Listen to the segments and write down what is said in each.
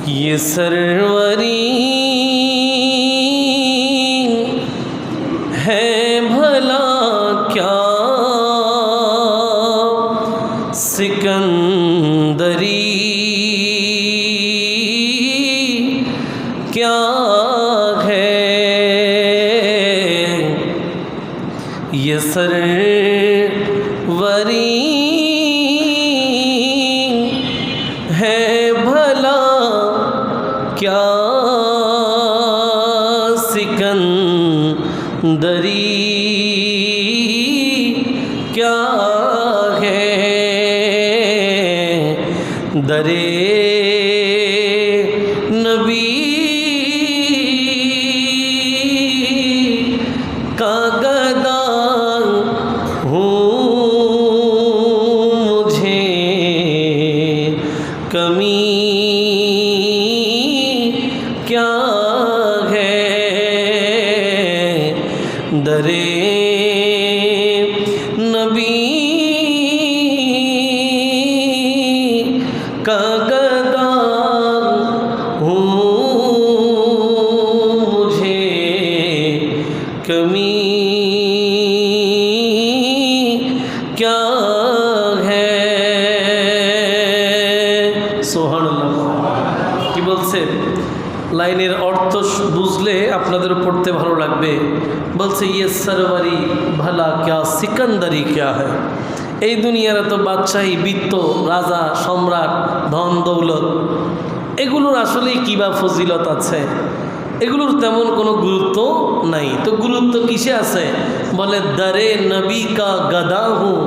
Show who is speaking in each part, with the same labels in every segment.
Speaker 1: ये सरवरी है भला क्या सिकंदरी क्या है ये सरवरी है भला क्या सिकंदरी क्या है दरे नबी का गदा हूँ मुझे कमी क्या है दरे नबी का गदा हूँ मुझे कमी क्या है সুবহানাল্লাহ কি বলছে লাইনের অর্থ বুঝলে আপনাদের পড়তে ভালো লাগবে বলছে ইয়ে সরওয়ারি ভলা क्या সিকান্দারি क्या है এই দুনিয়ার তো বাদশাহী বিত্ত রাজা সম্রাট ধন দৌলত এগুলোর আসলেই কী বা ফজিলত আছে এগুলোর তেমন কোনো গুরুত্ব নাই তো গুরুত্ব কিসে আছে বলে দরে নবী কা গদা হুঁ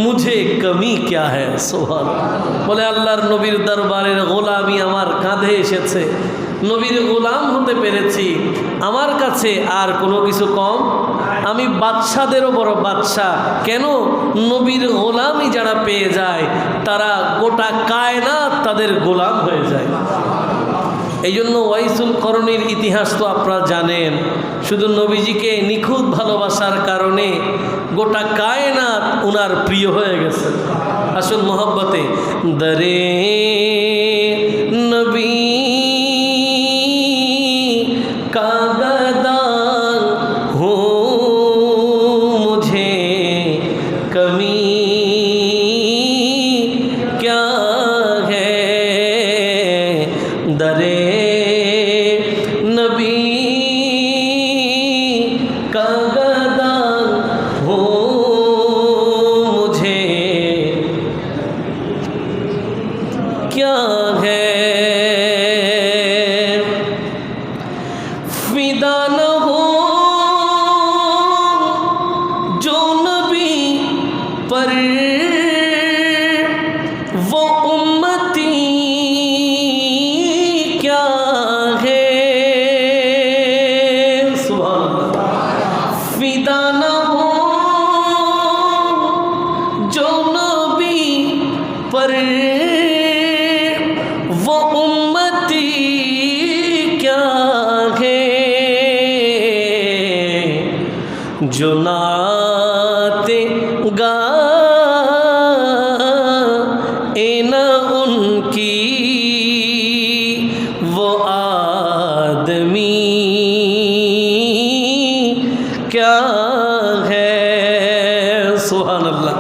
Speaker 1: মুঝে কমি ক্যা হ্যায় সুবহান বলে আল্লাহর নবীর দরবারের গোলামি আমার কাঁধে এসেছে নবীর গোলাম হতে পেরেছি আমার কাছে আর কোনো কিছু কম আমি বাদশাদেরও বড় বাদশা কেন নবীর গোলামি যারা পেয়ে যায় তারা গোটা কায়নাত তাদের গোলাম হয়ে যায় এই জন্য ওয়াইসুল করণীর ইতিহাস তো আপনারা জানেন শুধু নবীজিকে নিখুঁত ভালোবাসার কারণে গোটা কায়নাত উনার প্রিয় হয়ে গেছে আসল মোহব্বতে দরে নবী का गदा हूँ मुझे कमी क्या है दरे नबी का गदा हूँ मुझे क्या है फिदा न हो जो नबी पर वो उम्मती क्या है सुभान अल्लाह फिदा न हो जो नबी पर वो उम्मती क्या है जो नाते गा न उनकी वो आदमी क्या है সুবহানাল্লাহ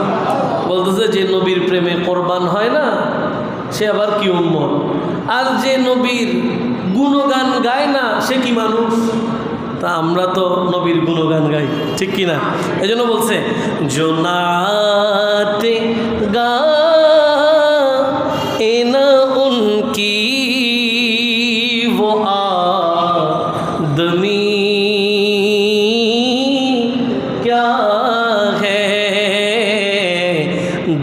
Speaker 1: বলতেছে যে নবীর প্রেমে কোরবান হয় না সে আবার কি উম্মত আর যে নবীর গুণগান গায় না সে কি মানুষ তা আমরা তো নবীর গুণগান গাই ঠিক কি না এই জন্য বলছে জোনাতে গা না উনকি वो आदमी क्या है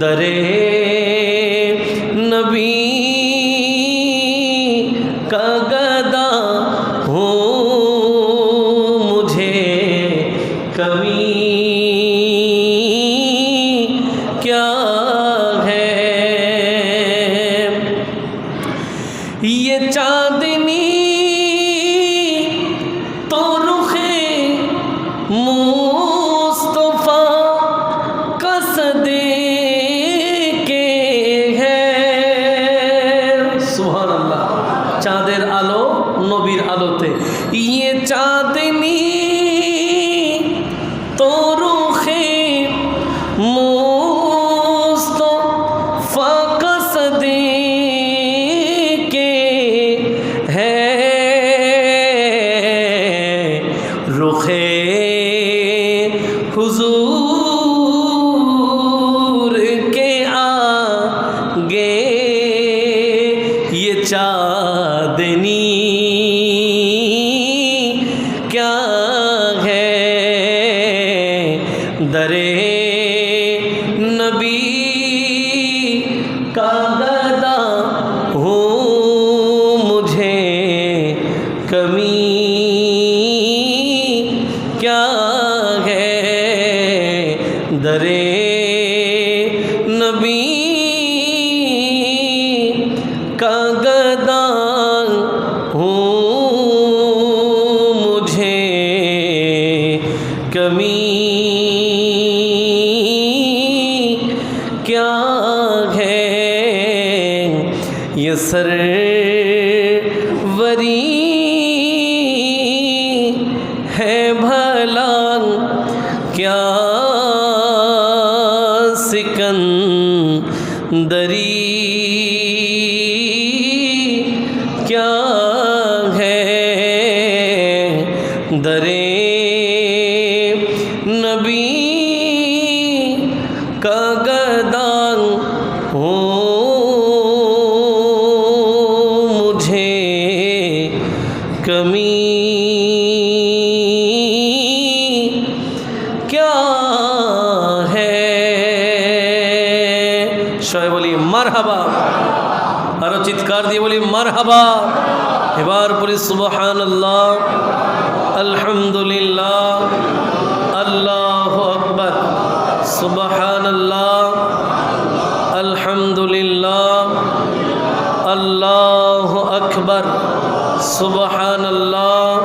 Speaker 1: दरे नबी का गदा हूँ मुझे कमी क्या है ये चांदनी तो रुखे मुस्तफा का सदे के है सुभान अल्लाह চাঁদের আলো নবীর আলোতে। ইয়ে চাঁদনি তো রুখে মুস্তফা কা সদীকে হ্যায় রুখে हुजूर के आगे ये चांदनी क्या है दरे नबी का गदा हूँ मुझे कमी क्या है दरे नबी का गदा हूँ मुझे कमी क्या है ये सरवरी है भला क्या सिकंदरी क्या है दरे नबी का गदा हूँ मुझे कमी क्या है। সবাই বলি মারহাবা, আরো চিৎকার দিয়ে বলি মারহাবা। এবার বলি সুবহানাল্লাহ, আলহামদুলিল্লাহ, আল্লাহু আকবার, সুবহানাল্লাহ, আলহামদুলিল্লাহ, আল্লাহু আকবার, সুবহানাল্লাহ,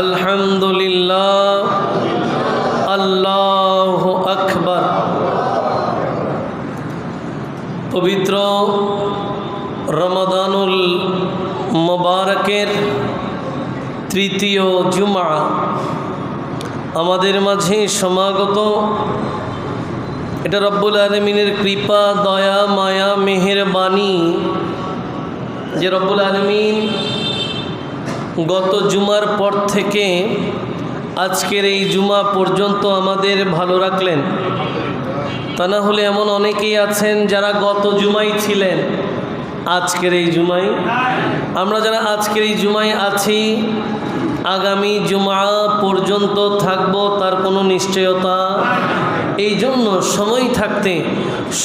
Speaker 1: আলহামদুলিল্লাহ, আল্লাহু আকবার। পবিত্র রমাদানুল মুবারকের তৃতীয় জুমা আমাদের মাঝে সমাগত। এটা রব্বুল আলামিনের কৃপা, দয়া, মায়া, মেহেরবানি যে রব্বুল আলামিন গত জুমার পর থেকে আজকের এই জুমা পর্যন্ত আমাদের ভালো রাখলেন। তা না হলে এমন অনেকেই আছেন যারা গত জুমাই ছিলেন, আজকের এই জুমাই। আমরা যারা আজকের এই জুমাই আছি, আগামী জুমা পর্যন্ত থাকবো তার কোনো নিশ্চয়তা। এই জন্য সময় থাকতে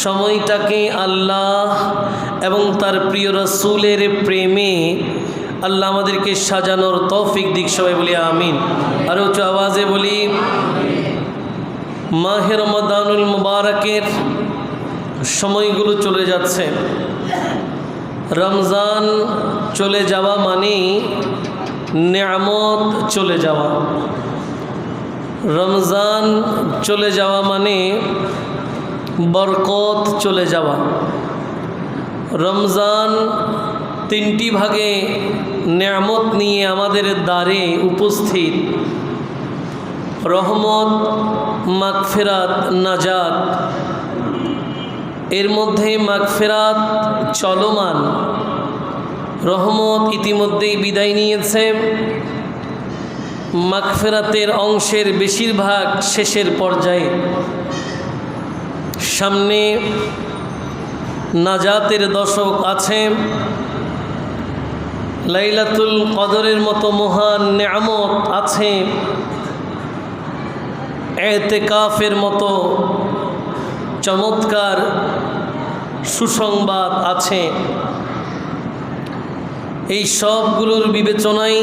Speaker 1: সময়টাকে আল্লাহ এবং তার প্রিয় রাসূলের প্রেমে আল্লাহ আমাদেরকে সাজানোর তৌফিক দিক। সবাই বলি আমিন। আর উচ্চ আওয়াজে বলি মাহে রমাদানুল মুবারকের সময়গুলো চলে যাচ্ছে। রমজান চলে যাওয়া মানে নেয়ামত চলে যাওয়া। রমজান চলে যাওয়া মানে বরকত চলে যাওয়া। রমজান তিনটি ভাগে নেয়ামত নিয়ে আমাদের দ্বারে উপস্থিত। রহমত, মাগফিরাত, নাজাত। এর মধ্যে মাগফিরাত চলমান, রহমত ইতিমধ্যেই বিদায় নিয়েছে। মাগফিরাতের অংশের বেশিরভাগ শেষের পর্যায়ে। সামনে নাজাতের দশক আছে। লাইলাতুল কদরের মতো মহান নেয়ামত আছে। এতেকাফের মতো চমৎকার সুসংবাদ আছে। এই সবগুলোর বিবেচনায়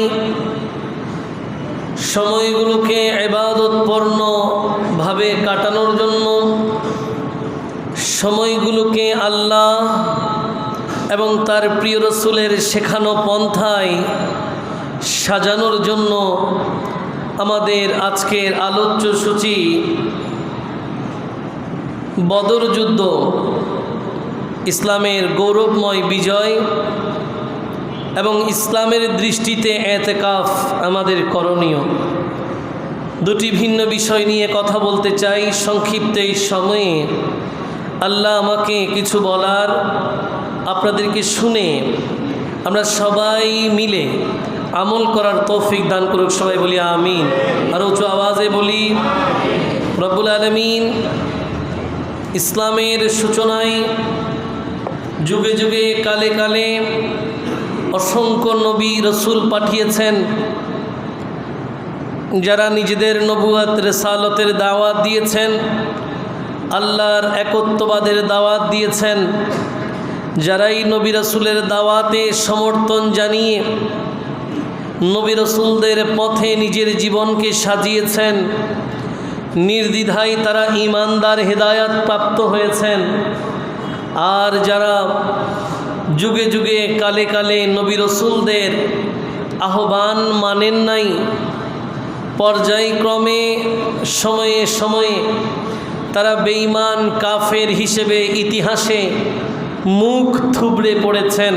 Speaker 1: সময়গুলোকে ইবাদতপূর্ণভাবে কাটানোর জন্য, সময়গুলোকে আল্লাহ এবং তার প্রিয় রাসূলের শেখানো পন্থায় সাজানোর জন্য আমাদের আজকের আলোচ্য সূচি বদর যুদ্ধ, ইসলামের গৌরবময় বিজয় এবং ইসলামের দৃষ্টিতে এতেকাফ আমাদের করণীয়। দুটি ভিন্ন বিষয় নিয়ে কথা বলতে চাই সংক্ষিপ্ত এই সময়ে। আল্লাহ আমাকে কিছু বলার, আপনাদেরকে শুনে আমরা সবাই মিলে আমল করার তৌফিক দান করুক। সবাই বলি আমিন। আর উঁচু আওয়াজে বলি রব্বুল আলামিন ইসলামের সূচনায় যুগে যুগে কালে কালে অসংখ্য নবী রসুল পাঠিয়েছেন, যারা নিজেদের নবুয়ত রিসালতের দাওয়াত দিয়েছেন, আল্লাহর একত্ববাদের দাওয়াত দিয়েছেন। যারাই নবী রসুলের দাওয়াতে সমর্থন জানিয়ে নবী রসুলদের পথে নিজের জীবনকে সাজিয়েছেন, নির্দ্বিধায় তারা ঈমানদার হেদায়াত প্রাপ্ত হয়েছেন। আর যারা যুগে যুগে কালে কালে নবী রসুলদের আহ্বান মানেন নাই, পর্যায়ক্রমে সময়ে সময়ে তারা বেঈমান কাফের হিসেবে ইতিহাসে মুখ থুবড়ে পড়েছেন।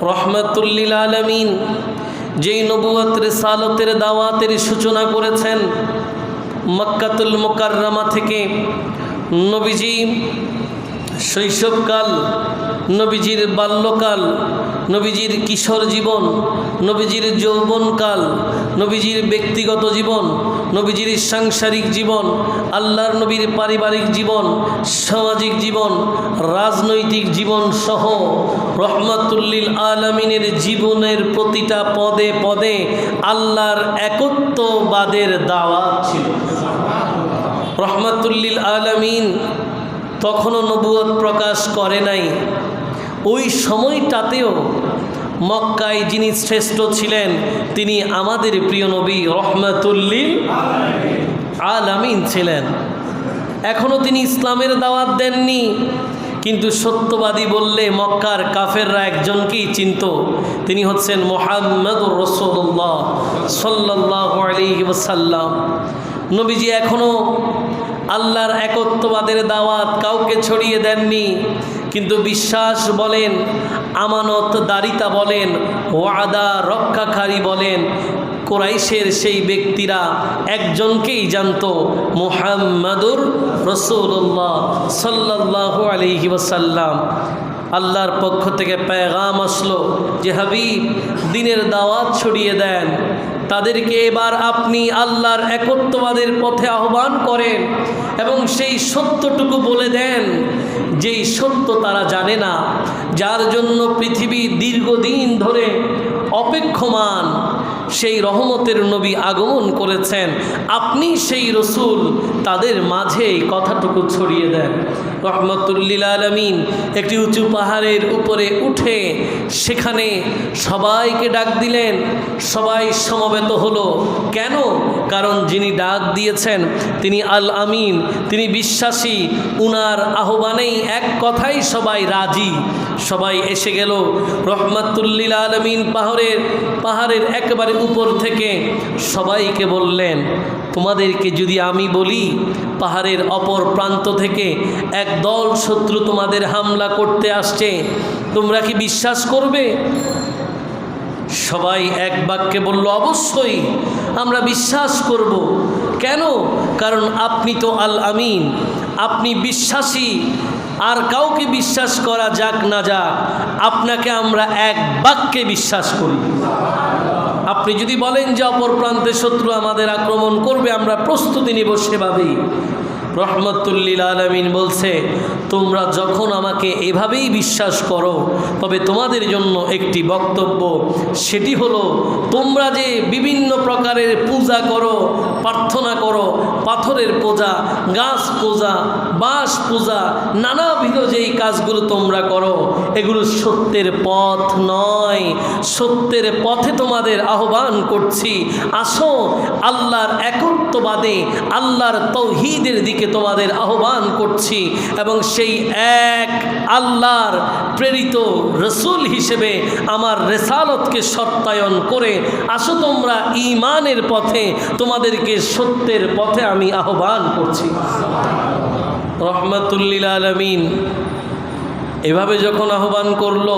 Speaker 1: রহমাতুল্লিল আলামিন যেই নবুয়ত রিসালতের দাওয়াতের সূচনা করেছেন, মক্কাতুল মুকাররমা থেকে নবীজি শৈশবকাল, নবীজির বাল্যকাল, নবীজির কিশোর জীবন, নবীজির যৌবনকাল, নবীজির ব্যক্তিগত জীবন, নবীজির সাংসারিক জীবন, আল্লাহর নবীর পারিবারিক জীবন, সামাজিক জীবন, রাজনৈতিক জীবন সহ রহমাতুল্লিল আলামিনের জীবনের প্রতিটা পদে পদে আল্লাহর একত্ববাদের দাওয়াত ছিল। রহমাতুল্লিল আলামিন তখনও নবুয়ত প্রকাশ করে নাই। ওই সময়টাতেও মক্কায় যিনি শ্রেষ্ঠ ছিলেন তিনি আমাদের প্রিয় নবী রহমাতুল্লিল আলামিন ছিলেন। এখনও তিনি ইসলামের দাওয়াত দেননি, কিন্তু সত্যবাদী বললে মক্কার কাফেররা একজনকেই চিনত, তিনি হচ্ছেন মুহাম্মদুর রাসূলুল্লাহ সাল্লাল্লাহু আলাইহি ওয়াসাল্লাম। নবীজি এখনও আল্লাহর একত্ববাদের দাওয়াত কাউকে ছড়িয়ে দেননি, কিন্তু বিশ্বাস বলেন, আমানতদারিতা বলেন, ওয়াদা রক্ষাকারী বলেন, কুরাইশের সেই ব্যক্তিরা একজনকেই জানত, মুহাম্মাদুর রাসূলুল্লাহ সাল্লাল্লাহু আলাইহি ওয়াসাল্লাম। আল্লাহর পক্ষ থেকে পেগাম আসলো যে হাবিব দ্বীনের দাওয়াত ছড়িয়ে দেন, তাদেরকে এবার আপনি আল্লাহর একত্ববাদের পথে আহ্বান করেন এবং সেই সত্যটুকু বলে দেন যেই সত্য তারা জানে না, যার জন্য পৃথিবী দীর্ঘদিন ধরে অপেক্ষমান। সেই রহমতের নবী আগমন করেছেন, আপনি সেই রসুল, তাদের মাঝে এই কথাটুকু ছড়িয়ে দেন। রহমতুল্লিল আলামিন একটি উঁচু পাহাড়ের উপরে উঠে সেখানে সবাইকে ডাক দিলেন। সবাই সমবেত হলো। কেন? কারণ যিনি ডাক দিয়েছেন তিনি আল আমিন, তিনি বিশ্বাসী। উনার আহ্বানেই এক কথাই সবাই রাজি। সবাই এসে গেল। রহমতুল্লিল আলামিন পাহাড়ের একেবারে উপর থেকে সবাইকে বললেন, তোমাদেরকে যদি আমি বলি পাহাড়ের অপর প্রান্ত থেকে এক দল শত্রু তোমাদের হামলা করতে আসছে, তোমরা কি বিশ্বাস করবে? সবাই এক বাক্যে বলল, অবশ্যই আমরা বিশ্বাস করব। কেন? কারণ আপনি তো আল আমিন, আপনি বিশ্বাসী। আর কাউকে বিশ্বাস করা যাক না যাক, আপনাকে আমরা এক বাক্যে বিশ্বাস করি। আপনি যদি বলেন যে অপর প্রান্তে শত্রু আমাদের আক্রমণ করবে, আমরা প্রস্তুতি নিব সেভাবেই। রহমতুল্লিল আলামিন বলছে, তোমরা যখন আমাকে এভাবেই বিশ্বাস করো, তবে তোমাদের জন্য একটি বক্তব্য, সেটি হলো তোমরা যে বিভিন্ন প্রকারের পূজা করো, প্রার্থনা করো, পাথরের পূজা, গাছ পূজা, বাঁশ পূজা, নানাবিধ যেই কাজগুলো তোমরা করো, এগুলো সত্যের পথ নয়। সত্যের পথে তোমাদের আহ্বান করছি। আসো আল্লাহর একত্ববাদে, আল্লাহর তাওহীদের দিকে তোমাদের আহ্বান করছি এবং সেই এক আল্লাহর প্রেরিত রসুল হিসেবে আমার রিসালতকে সত্যায়ন করে আসো তোমরা ঈমানের পথে, তোমাদেরকে সত্যের পথে আমি আহ্বান করছি। রহমাতুল্লিল আলামিন এভাবে যখন আহ্বান করলো,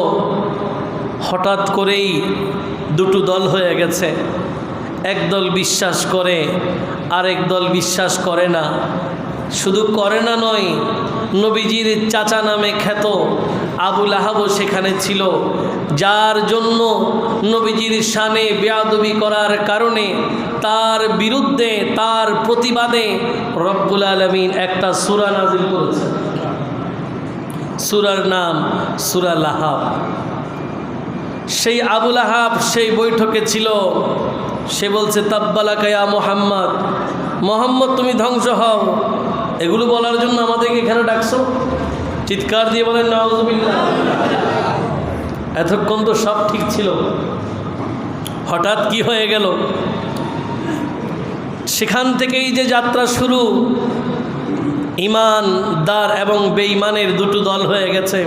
Speaker 1: হঠাৎ করেই দুটো দল হয়ে গেছে। একদল বিশ্বাস করে, আরেক দল বিশ্বাস করে না। শুধু করে না নয়, নবীজির চাচা নামে খ্যাত আবু লাহাবও সেখানে ছিল, যার জন্য নবীজির শানে বেয়াদবি করার কারণে তার বিরুদ্ধে, তার প্রতিবাদে রব্বুল আলামিন একটা সূরা নাজিল করেছেন। সূরার নাম সূরা লাহাব। সেই আবু লাহাব সেই বৈঠকে ছিল। সে বলছে, তাব্বালাকা ইয়া মুহাম্মদ, মোহাম্মদ তুমি ধ্বংস হও। এগুলো বলার জন্য আমাদেরকে এখানে ডাকছো? চিৎকার দিয়ে বলেন নাউযুবিল্লাহ। এতক্ষণ তো সব ঠিক ছিল, হঠাৎ কি হয়ে গেল? সেখান থেকেই যে যাত্রা শুরু, ঈমানদার এবং বেঈমানের দুটো দল হয়ে গেছে।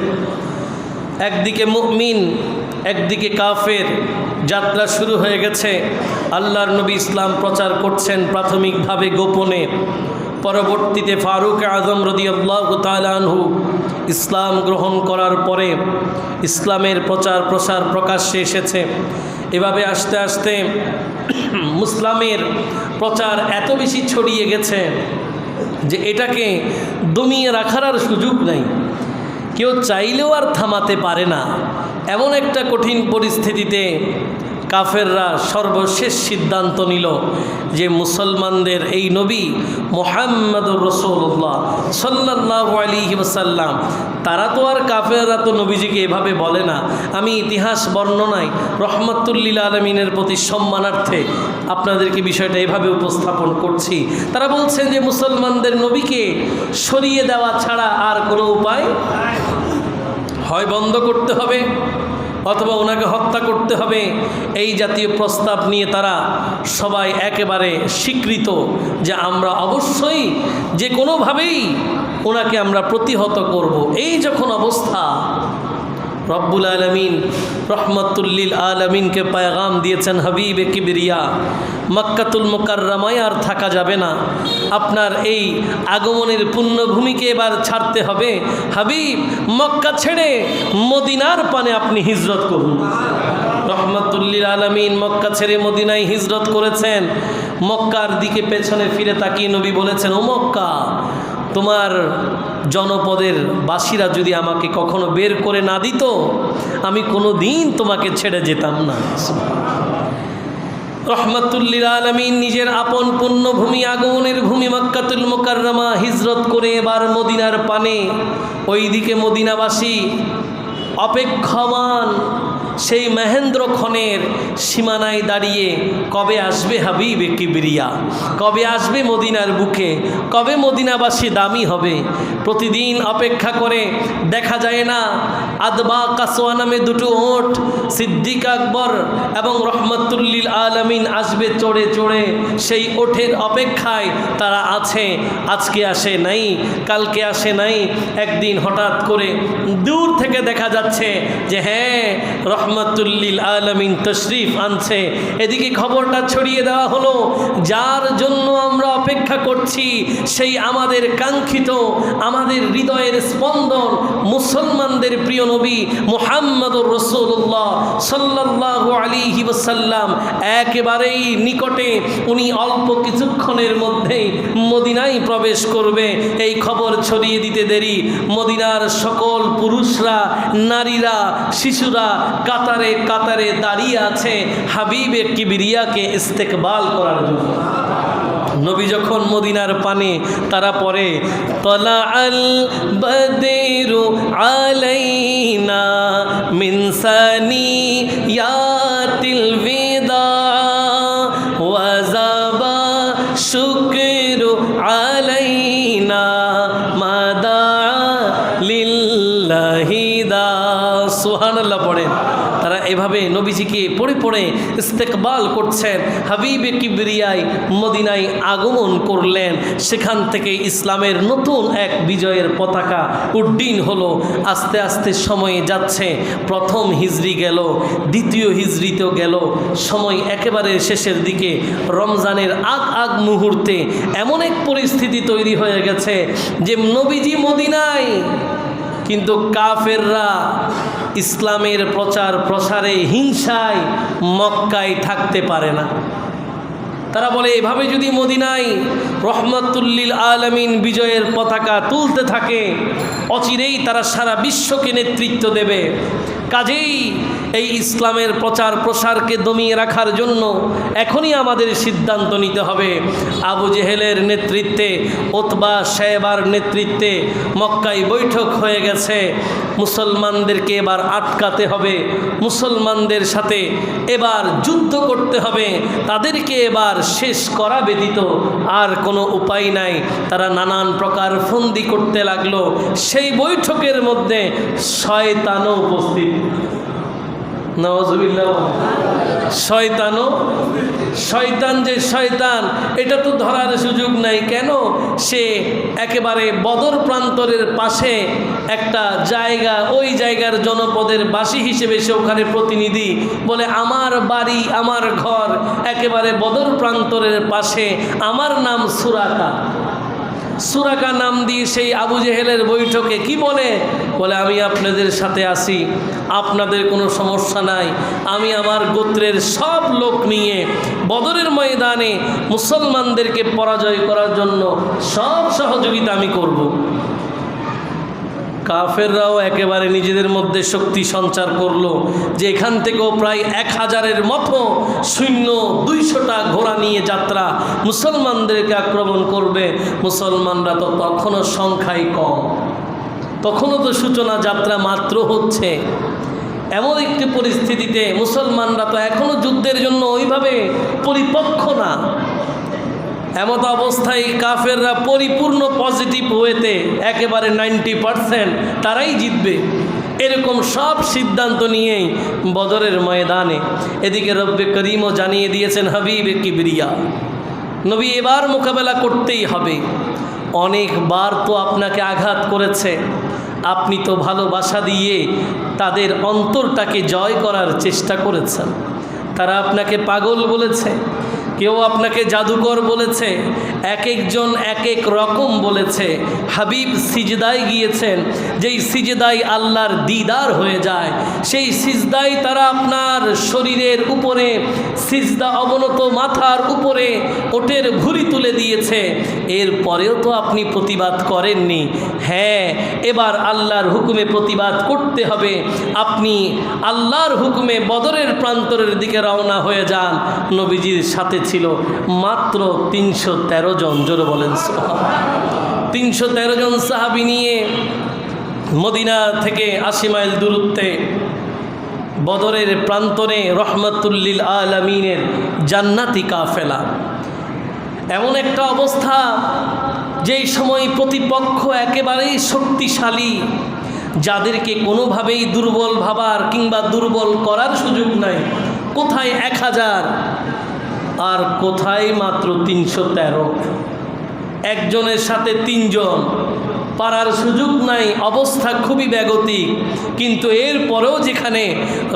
Speaker 1: একদিকে মুমিন, একদিকে কাফের। যাত্রা শুরু হয়ে গেছে। আল্লাহর নবী ইসলাম প্রচার করছেন প্রাথমিকভাবে গোপনে। পরবর্তীতে ফারুক আজম রাদিয়াল্লাহু তাআলা আনহু ইসলাম গ্রহণ করার পরে ইসলামের প্রচার প্রসার প্রকাশ্যে এসেছে। এভাবে আস্তে আস্তে মুসলামের প্রচার এত বেশি ছড়িয়ে গেছে যে এটাকে দমিয়ে রাখার আর সুযোগ নাই। কেউ চাইলেও আর থামাতে পারে না। এমন একটা কঠিন পরিস্থিতিতে কাফেররা সর্বশেষ সিদ্ধান্ত নিল যে মুসলমানদের এই নবী মুহাম্মদুর রাসূলুল্লাহ সাল্লাল্লাহু আলাইহি ওয়াসাল্লাম, তারা তো আর কাফেররা তো নবীজিকে এভাবে বলে না। আমি ইতিহাস বর্ণনায় রহমাতুল লিল আলামিনের প্রতি সম্মানার্থে আপনাদেরকে বিষয়টা এভাবে উপস্থাপন করছি। তারা বলছেন যে মুসলমানদের নবীকে সরিয়ে দেওয়া ছাড়া আর কোনো উপায় হয় বন্ধ করতে হবে অথবা ওনাকে হত্যা করতে হবে। এই জাতীয় প্রস্তাব নিয়ে তারা সবাই একেবারে স্বীকৃত যে আমরা অবশ্যই যে কোনোভাবেই ওনাকে আমরা প্রতিহত করব। এই যখন অবস্থা, রব্বুল আলামিন রহমাতুল লিল আলামিনকে পেগাম দিয়েছেন, হাবিবে কিবরিয়া মক্কাতুল মুকাররমায় আর থাকা যাবে না, আপনার এই আগমনের পুণ্যভূমিকে এবার ছাড়তে হবে। হাবিব, মক্কা ছেড়ে মদিনার পানে আপনি হিজরত করুন। রহমাতুল লিল আলামিন মক্কা ছেড়ে মদিনায় হিজরত করেছেন। মক্কার দিকে পেছনে ফিরে তাকিয়ে নবী বলেছেন, ও মক্কা, তোমার জনপদের বাসীরা যদি আমাকে কখনো বের করে না দিত, আমি কোনো দিন তোমাকে ছেড়ে যেতাম না। রহমাতুল লিল আলামিন নিজের আপন পুণ্যভূমি, আগমনের ভূমি মক্কাতুল মুকাররমা হিজরত করে এবার মদিনার পানে। ওইদিকে মদিনাবাসী অপেক্ষমান সেই মহেন্দ্রক্ষণের সীমানায় দাঁড়িয়ে, কবে আসবে হাবিবে কিবরিয়া, কবে আসবে মদিনার বুকে, কবে মদিনাবাসী দামি হবে। প্রতিদিন অপেক্ষা করে, দেখা যায় না। আদবা কাসওয়া নামে দুটো ওট, সিদ্দিক আকবর এবং রহমাতুল লিল আলামিন আসবে চড়ে চড়ে। সেই ওঠের অপেক্ষায় তারা আছে। আজকে আসে নাই, কালকে আসে নাই। একদিন হঠাৎ করে দূর থেকে দেখা যাচ্ছে যে হ্যাঁ, রহমাতুল লিল আলামিন তশরিফ আনছে। এদিকে খবরটা ছড়িয়ে দেওয়া হলো, যার জন্য আমরা অপেক্ষা করছি, সেই আমাদের কাঙ্ক্ষিত, আমাদের হৃদয়ের স্পন্দন, মুসলমানদের প্রিয় নবী মুহাম্মদুর রাসূলুল্লাহ সাল্লাল্লাহু আলাইহি ওয়াসাল্লাম একেবারেই নিকটে। উনি অল্প কিছুক্ষণের মধ্যেই মদিনায় প্রবেশ করবে। এই খবর ছড়িয়ে দিতে দেরি, মদিনার সকল পুরুষরা, নারীরা, শিশুরা কাতারে কাতারে দাঁড়িয়ে আছে হাবিবে কিবরিয়াকে ইস্তেকবাল করার জন্য। নবী যখন মদিনার পানে, তারা পরে তলা আল বদরু আলাইনা মিন সানিয়াতিল বিদা ওয়াজাবা শুকরু আলাইনা মাদা লিল্লাহি দা। সুবহানাল্লাহ পড়েন। তারা এভাবে নবীজিকে পড়ে পড়ে ইস্তেকবাল করছেন। হাবিবে কিবরিয়ায় মদিনায় আগমন করলেন। সেখান থেকে ইসলামের নতুন এক বিজয়ের পতাকা উড্ডীন হলো। আস্তে আস্তে সময়ে যাচ্ছে। প্রথম হিজরি গেল, দ্বিতীয় হিজরিতেও গেল। সময় একেবারে শেষের দিকে, রমজানের আগ মুহূর্তে এমন এক পরিস্থিতি তৈরি হয়ে গেছে যে নবীজি মদিনায় কিন্তু কাফেররা ইসলামের প্রচার প্রসারে হিংসায় মক্কায় থাকতে পারে না। তারা বলে এভাবে যদি মদিনায় রহমতুল্লিল আলামিন বিজয়ের পতাকা তুলতে থাকে অচিরেই তারা সারা বিশ্বকে নেতৃত্ব দেবে। কাজেই এই ইসলামের প্রচার প্রসারকে দমিয়ে রাখার জন্য এখনই আমাদের সিদ্ধান্ত নিতে হবে। আবু জেহেলের নেতৃত্বে, উতবা সাহেবার নেতৃত্বে মক্কায় বৈঠক হয়ে গেছে। মুসলমানদেরকে এবার আটকাতে হবে, মুসলমানদের সাথে এবার যুদ্ধ করতে হবে, তাদেরকে এবার শেষ করা ব্যতীত আর কোনো উপায় নাই। তারা নানান প্রকার ফন্দি করতে লাগলো। সেই বৈঠকের মধ্যে শয়তানও উপস্থিত। নাউজুবিল্লাহ। শয়তান যে শয়তান এটা তো ধরার সুযোগ নাই। কেন? সে একেবারে বদর প্রান্তরের পাশে একটা জায়গা, ওই জায়গার জনপদের বাসী হিসেবে সে ওখানে প্রতিনিধি। বলে আমার বাড়ি, আমার ঘর একেবারে বদর প্রান্তরের পাশে, আমার নাম সুরাকা। সুরাকা নাম দিয়ে সেই আবু জেহেলের বৈঠকে কি বলে? বলে আমি আপনাদের সাথে আসি, আপনাদের কোনো সমস্যা নাই। আমি আমার গোত্রের সব লোক নিয়ে বদরের ময়দানে মুসলমানদেরকে পরাজয় করার জন্য সব সহযোগিতা আমি করব। কাফেররাও একেবারে নিজেদের মধ্যে শক্তি সঞ্চার করলো যে এখান থেকেও প্রায় 1000-এর মতো সৈন্য 200টা ঘোড়া নিয়ে যাত্রা মুসলমানদেরকে আক্রমণ করবে। মুসলমানরা তো তখনও সংখ্যায় কম, তখনও তো সূচনা যাত্রা মাত্র হচ্ছে। এমন একটি পরিস্থিতিতে মুসলমানরা তো এখনও যুদ্ধের জন্য ওইভাবে পরিপক্ক না। এমত অবস্থায় কাফেররা পরিপূর্ণ পজিটিভ ওয়েতে একেবারে 90% তারাই জিতবে, এরকম সব সিদ্ধান্ত নিয়েই বদরের ময়দানে। এদিকে রব্বে করিমও জানিয়ে দিয়েছেন হাবিবে কিবরিয়া, নবী এবার মোকাবেলা করতেই হবে। অনেকবার তো আপনাকে আঘাত করেছে, আপনি তো ভালোবাসা দিয়ে তাদের অন্তরটাকে জয় করার চেষ্টা করেছেন। তারা আপনাকে পাগল বলেছে, কেউ আপনাকে জাদুকর বলেছে, এক একজন এক এক রকম বলেছে। হাবিব সিজদায় গিয়েছেন, যেই সিজদায় আল্লাহর দিদার হয়ে যায়, সেই সিজদায় তারা আপনার শরীরের উপরে, সিজদা অবনত মাথার উপরে ওটের ভুঁড়ি তুলে দিয়েছে। এরপরেও তো আপনি প্রতিবাদ করেননি। হ্যাঁ, এবার আল্লাহর হুকুমে প্রতিবাদ করতে হবে। আপনি আল্লাহর হুকুমে বদরের প্রান্তরের দিকে রওনা হয়ে যান। নবীজির সাথে ছিল মাত্র 313 জন। জোরে বলেন সুবহানাল্লাহ। 313 জন সাহাবী নিয়ে মদিনা থেকে 80 মাইল দূরত্বে বদরের প্রান্তরে রহমতুল্লিল আলামিনের জান্নাতি কাফেলা। এমন একটা অবস্থা যেই সময় প্রতিপক্ষ একেবারেই শক্তিশালী, যাদেরকে কোনোভাবেই দুর্বল ভাবার কিংবা দুর্বল করার সুযোগ নাই। কোথায় 1000 আর কোথায় মাত্র 313। একজনের সাথে 3 জন, পারার সুযোগ নাই, অবস্থা খুবই বেগতিক। কিন্তু এরপরেও যেখানে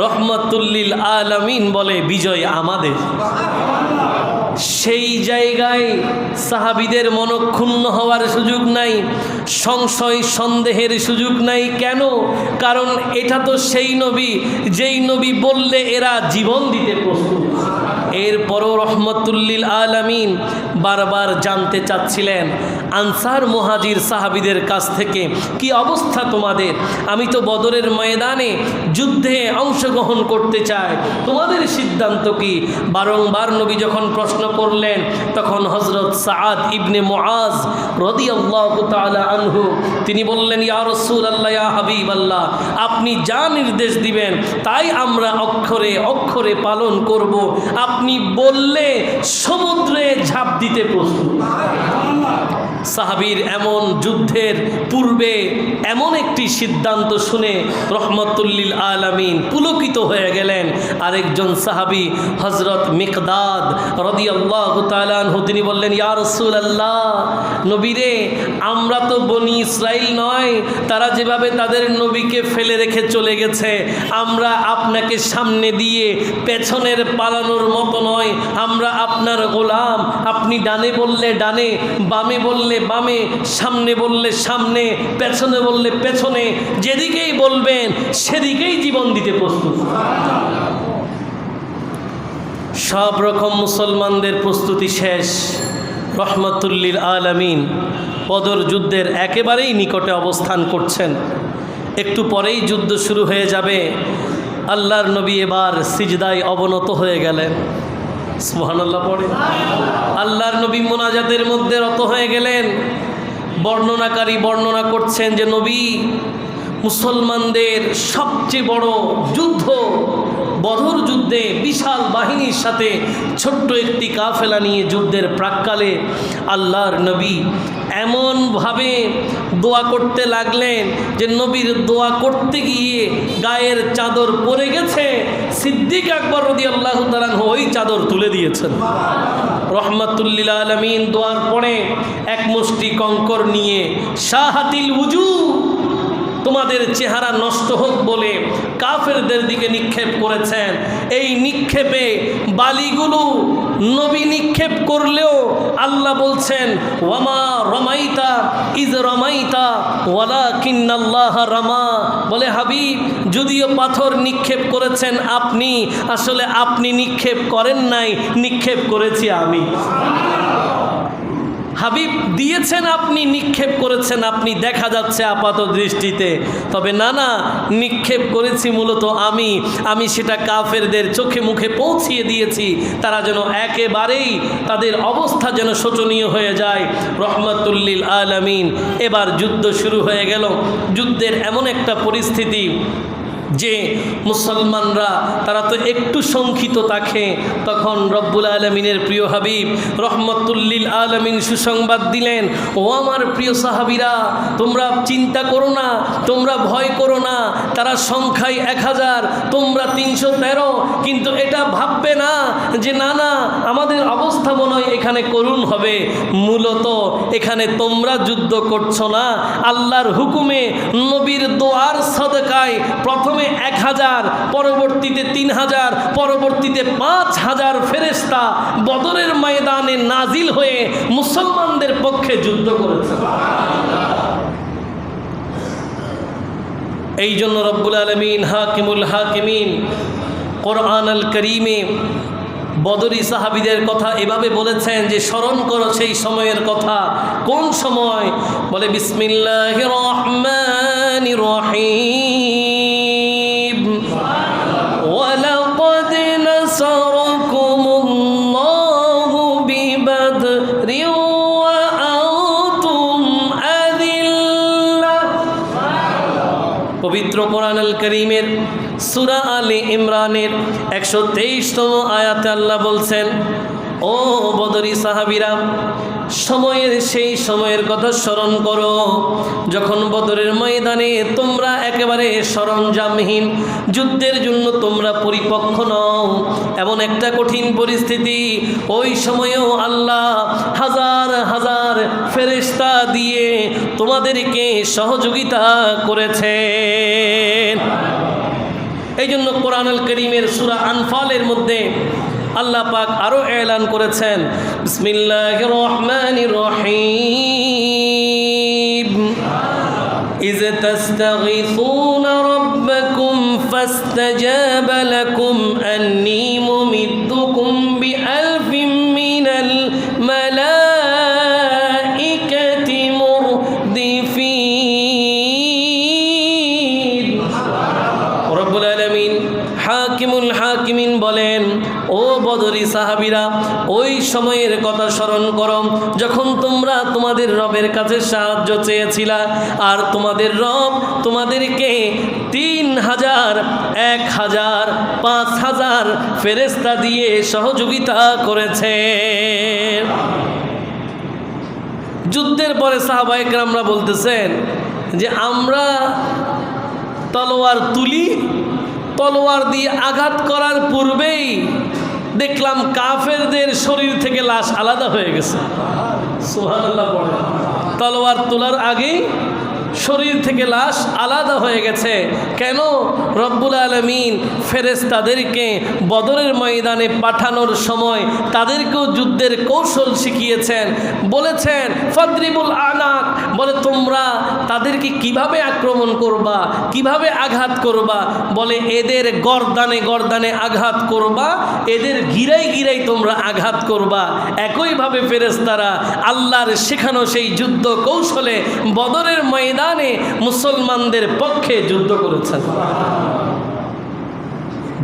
Speaker 1: রহমতুল্লিল আলামিন বলে বিজয় আমাদের, সেই জায়গায় সাহাবীদের মনক্ষুণ্ণ হওয়ার সুযোগ নাই, সংশয় সন্দেহের সুযোগ নাই। কেন? কারণ এটা তো সেই নবী, যেই নবী বললে এরা জীবন দিতে প্রস্তুত। এরপরও রহমতুল্লিল আলামিন বারবার জানতে চাচ্ছিলেন আনসার মুহাজির সাহাবীদের কাছ থেকে, কি অবস্থা তোমাদের? আমি তো বদরের ময়দানে যুদ্ধে অংশগ্রহণ করতে চাই, তোমাদের সিদ্ধান্ত কি? বারংবার নবী যখন প্রশ্ন করলেন, তখন হযরত সাআদ ইবনে মুআজ রাদিয়াল্লাহু তাআলা আনহু তিনি বললেন, ইয়া রাসূলুল্লাহ, ইয়া হাবিবাল্লাহ, আপনি যা নির্দেশ দিবেন তাই আমরা অক্ষরে অক্ষরে পালন করব। আপনি বললে সমুদ্রে ঝাঁপ দিতে প্রস্তুত। সাহাবীর এমন যুদ্ধের পূর্বে এমন একটি সিদ্ধান্ত শুনে রহমতুল্লিল আলামিন পুলকিত হয়ে গেলেন। আরেকজন সাহাবী হযরত মিকদাদ রাদিয়াল্লাহু তাআলা আনহু তিনি বললেন, ইয়া রাসূলুল্লাহ, নবীরে, আমরা তো বনি ইসরাইল নয়, তারা যেভাবে তাদের নবীকে ফেলে রেখে চলে গেছে, আমরা আপনাকে সামনে দিয়ে পেছনের পালানোর মতো মতো নয়, আমরা আপনার গোলাম। আপনি ডানে বললে ডানে, বামে বললে বামে, সামনে বললে সামনে, পেছনে বললে পেছনে, যেদিকেই বলবেন সেদিকেই জীবন দিতে প্রস্তুত। সব রকম মুসলমানদের প্রস্তুতি শেষ। রহমাতুল্লিল আলামিন বদর যুদ্ধের একেবারেই নিকটে অবস্থান করছেন। একটু পরেই যুদ্ধ শুরু হয়ে যাবে। আল্লাহর নবী এবার সিজদায় অবনত হয়ে গেলেন। সুবহানাল্লাহ পড়ে। আল্লাহর নবী মোনাজাতের মধ্যে রত হয়ে গেলেন। বর্ণনাকারী বর্ণনা করছেন যে নবী মুসলমানদের সবচেয়ে বড় যুদ্ধ বদর যুদ্ধে বিশাল বাহিনীর সাথে ছোট্ট একটি কাফেলা নিয়ে যুদ্ধের প্রাক্কালে আল্লাহর নবী এমনভাবে দোয়া করতে লাগলেন যে নবীর দোয়া করতে গিয়ে গায়ের চাদর পরে গেছে, সিদ্দিক আকবর রাদিয়াল্লাহু তাআলা ওই চাদর তুলে দিয়েছেন। রহমাতুল্লিল আলামিন দোয়ার পরে এক মুষ্টি কঙ্কর নিয়ে শাহাতিল উজু, তোমাদের চেহারা নষ্ট হোক বলে কাফেরদের দিকে নিক্ষেপ করেছেন। এই নিক্ষেপে বালিগুলো নবী নিক্ষেপ করলেও আল্লাহ বলছেন ওয়ামা রমাইতা ইজ রমাইতা ওয়ালাকিন্নাল্লাহ রামা। বলে হাবিব, যদিও পাথর নিক্ষেপ করেছেন আপনি, আসলে আপনি নিক্ষেপ করেন নাই, নিক্ষেপ করেছি আমি। হাবিব দিয়েছেন আপনি, নিক্ষেপ করেছেন আপনি, দেখা যাচ্ছে আপাত দৃষ্টিতে, তবে না না, নিক্ষেপ করেছি মূলত আমি সেটা কাফেরদের চোখে মুখে পৌঁছিয়ে দিয়েছি, তারা যেন একেবারেই তাদের অবস্থা যেন শোচনীয় হয়ে যায়। রহমাতুল্লিল আলামিন এবার যুদ্ধ শুরু হয়ে গেল। যুদ্ধের এমন একটা পরিস্থিতি যে মুসলমানরা তারা তো একটু শঙ্কিত থাকে। তখন রব্বুল আলমিনের প্রিয় হাবিব রহমতুল্লিল আলমিন সুসংবাদ দিলেন, ও আমার প্রিয় সাহাবীরা, তোমরা চিন্তা করো না, তোমরা ভয় করো না। তারা সংখ্যায় 1000, তোমরা 313, কিন্তু এটা ভাববে না যে না না আমাদের অবস্থা মনে হয় এখানে করুণ হবে। মূলত এখানে তোমরা যুদ্ধ করছো না, আল্লাহর হুকুমে নবীর দোয়ার সদকায় প্রথমে 1000, পরবর্তীতে 3000, পরবর্তীতে 5000 ফেরেশতা বদরের ময়দানে নাজিল হয়ে মুসলমানদের পক্ষে যুদ্ধ করেছে। এই জন্য রব্বুল আলামিন হাকিমুল হাকিমিন কোরআন আল কারীমে বদরি সাহাবীদের কথা এভাবে বলেছেন যে স্মরণ করো সেই সময়ের কথা। কোন সময়? বলে বিসমিল্লাহির রহমানির রহিম, ওয়ালাকাদ নাসারাকুমুল্লাহু বিবাদরিন ওয়া আনতুম আযিল্লাহ। পবিত্র কোরআন আল কারীমের সূরা আলে ইমরানের 123তম আয়াতে আল্লাহ বলছেন, ও বদরি সাহাবীরা, সেই সময়ের কথা স্মরণ করো যখন বদরের ময়দানে তোমরা একেবারে সরঞ্জামহীন, যুদ্ধের জন্য তোমরা পরিপক্ক নও, এমন একটা কঠিন পরিস্থিতি। ওই সময়েও আল্লাহ হাজার হাজার ফেরেশতা দিয়ে তোমাদেরকে সহযোগিতা করেছেন। এই জন্য কোরআনুল কারীমের সূরা আনফালের মধ্যে আল্লাহ পাক আরো এলান করেছেন, বিসমিল্লাহির রহমানির রহিম, ইয তাস্তাগীসুনা রাব্বাকুম ফাস্তাজাবা লাকুম আন্নী মুমিদ্দুকুম বিআলফিন মিনাল মালাইকাতি মুরদিফিন। রব্বুল আলামিন হাকিমুল হাকিমিন বলেন, ও বদরি সাহাবীরা, ওই সময়ের কথা স্মরণ করো যখন তোমরা তোমাদের রবের কাছে সাহায্য চেয়েছিলা, আর তোমাদের রব তোমাদেরকে 3000, 1000, 5000 ফেরেশতা দিয়ে সহযোগিতা করেছে। যুদ্ধের পরে সাহাবায়ে কেরামরা বলতেছেন যে আমরা তলোয়ার তুলি, তলোয়ার দিয়ে আঘাত করার পূর্বেই দেখলাম কাফেরদের শরীর থেকে লাশ আলাদা হয়ে গেছে। সুবহানাল্লাহ। তলোয়ার তোলার আগেই শরীর থেকে লাশ আলাদা হয়ে গেছে। কেন? রব্বুল আলামিন ফেরেশতাদেরকে বদরের ময়দানে পাঠানোর সময় তাদেরকেও যুদ্ধের কৌশল শিখিয়েছেন। বলেছেন ফাদরিবুল আনাক, বলে তোমরা তাদেরকে কিভাবে আক্রমণ করবা, কিভাবে আঘাত করবা। বলে এদের গর্দানে গর্দানে আঘাত করবা, এদের গিরাই গিরাই তোমরা আঘাত করবা। একইভাবে ফেরেশতারা আল্লাহর শেখানো সেই যুদ্ধ কৌশলে বদরের ময়দানে মুসলমানদের পক্ষে যুদ্ধ করেছেন।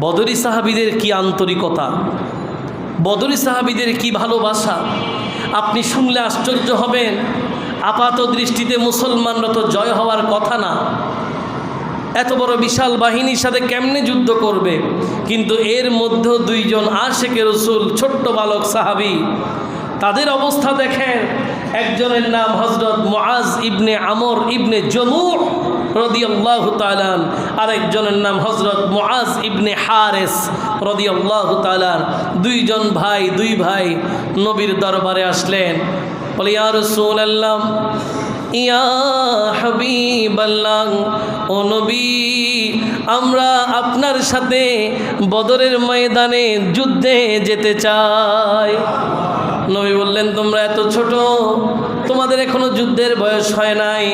Speaker 1: বদরি সাহাবীদের কি আন্তরিকতা, বদরি সাহাবীদের কি ভালোবাসা, আপনি শুনলে আশ্চর্য হবেন। আপাত দৃষ্টিতে মুসলমানরা তো জয় হওয়ার কথা না, এত বড় বিশাল বাহিনীর সাথে কেমনে যুদ্ধ করবে। কিন্তু এর মধ্যে দুইজন আশেকে রসুল, ছোট্ট বালক সাহাবী, তাদের অবস্থা দেখেন। একজনের নাম হযরত মুআজ ইবনে আমর ইবনে জমূহ রাদিয়াল্লাহু তাআলা, আরেকজনের নাম হযরত মুআজ ইবনে হারেস রাদিয়াল্লাহু তাআলা। দুই ভাই নবীর দরবারে আসলেন। বলে ইয়া রাসূলুল্লাহ, ইয়া হাবিবাল্লাহ, ও নবী, আমরা আপনার সাথে বদরের ময়দানে যুদ্ধে যেতে চাই। নবী বললেন তোমরা এত ছোট, তোমাদের এখনো যুদ্ধের বয়স হয় নাই,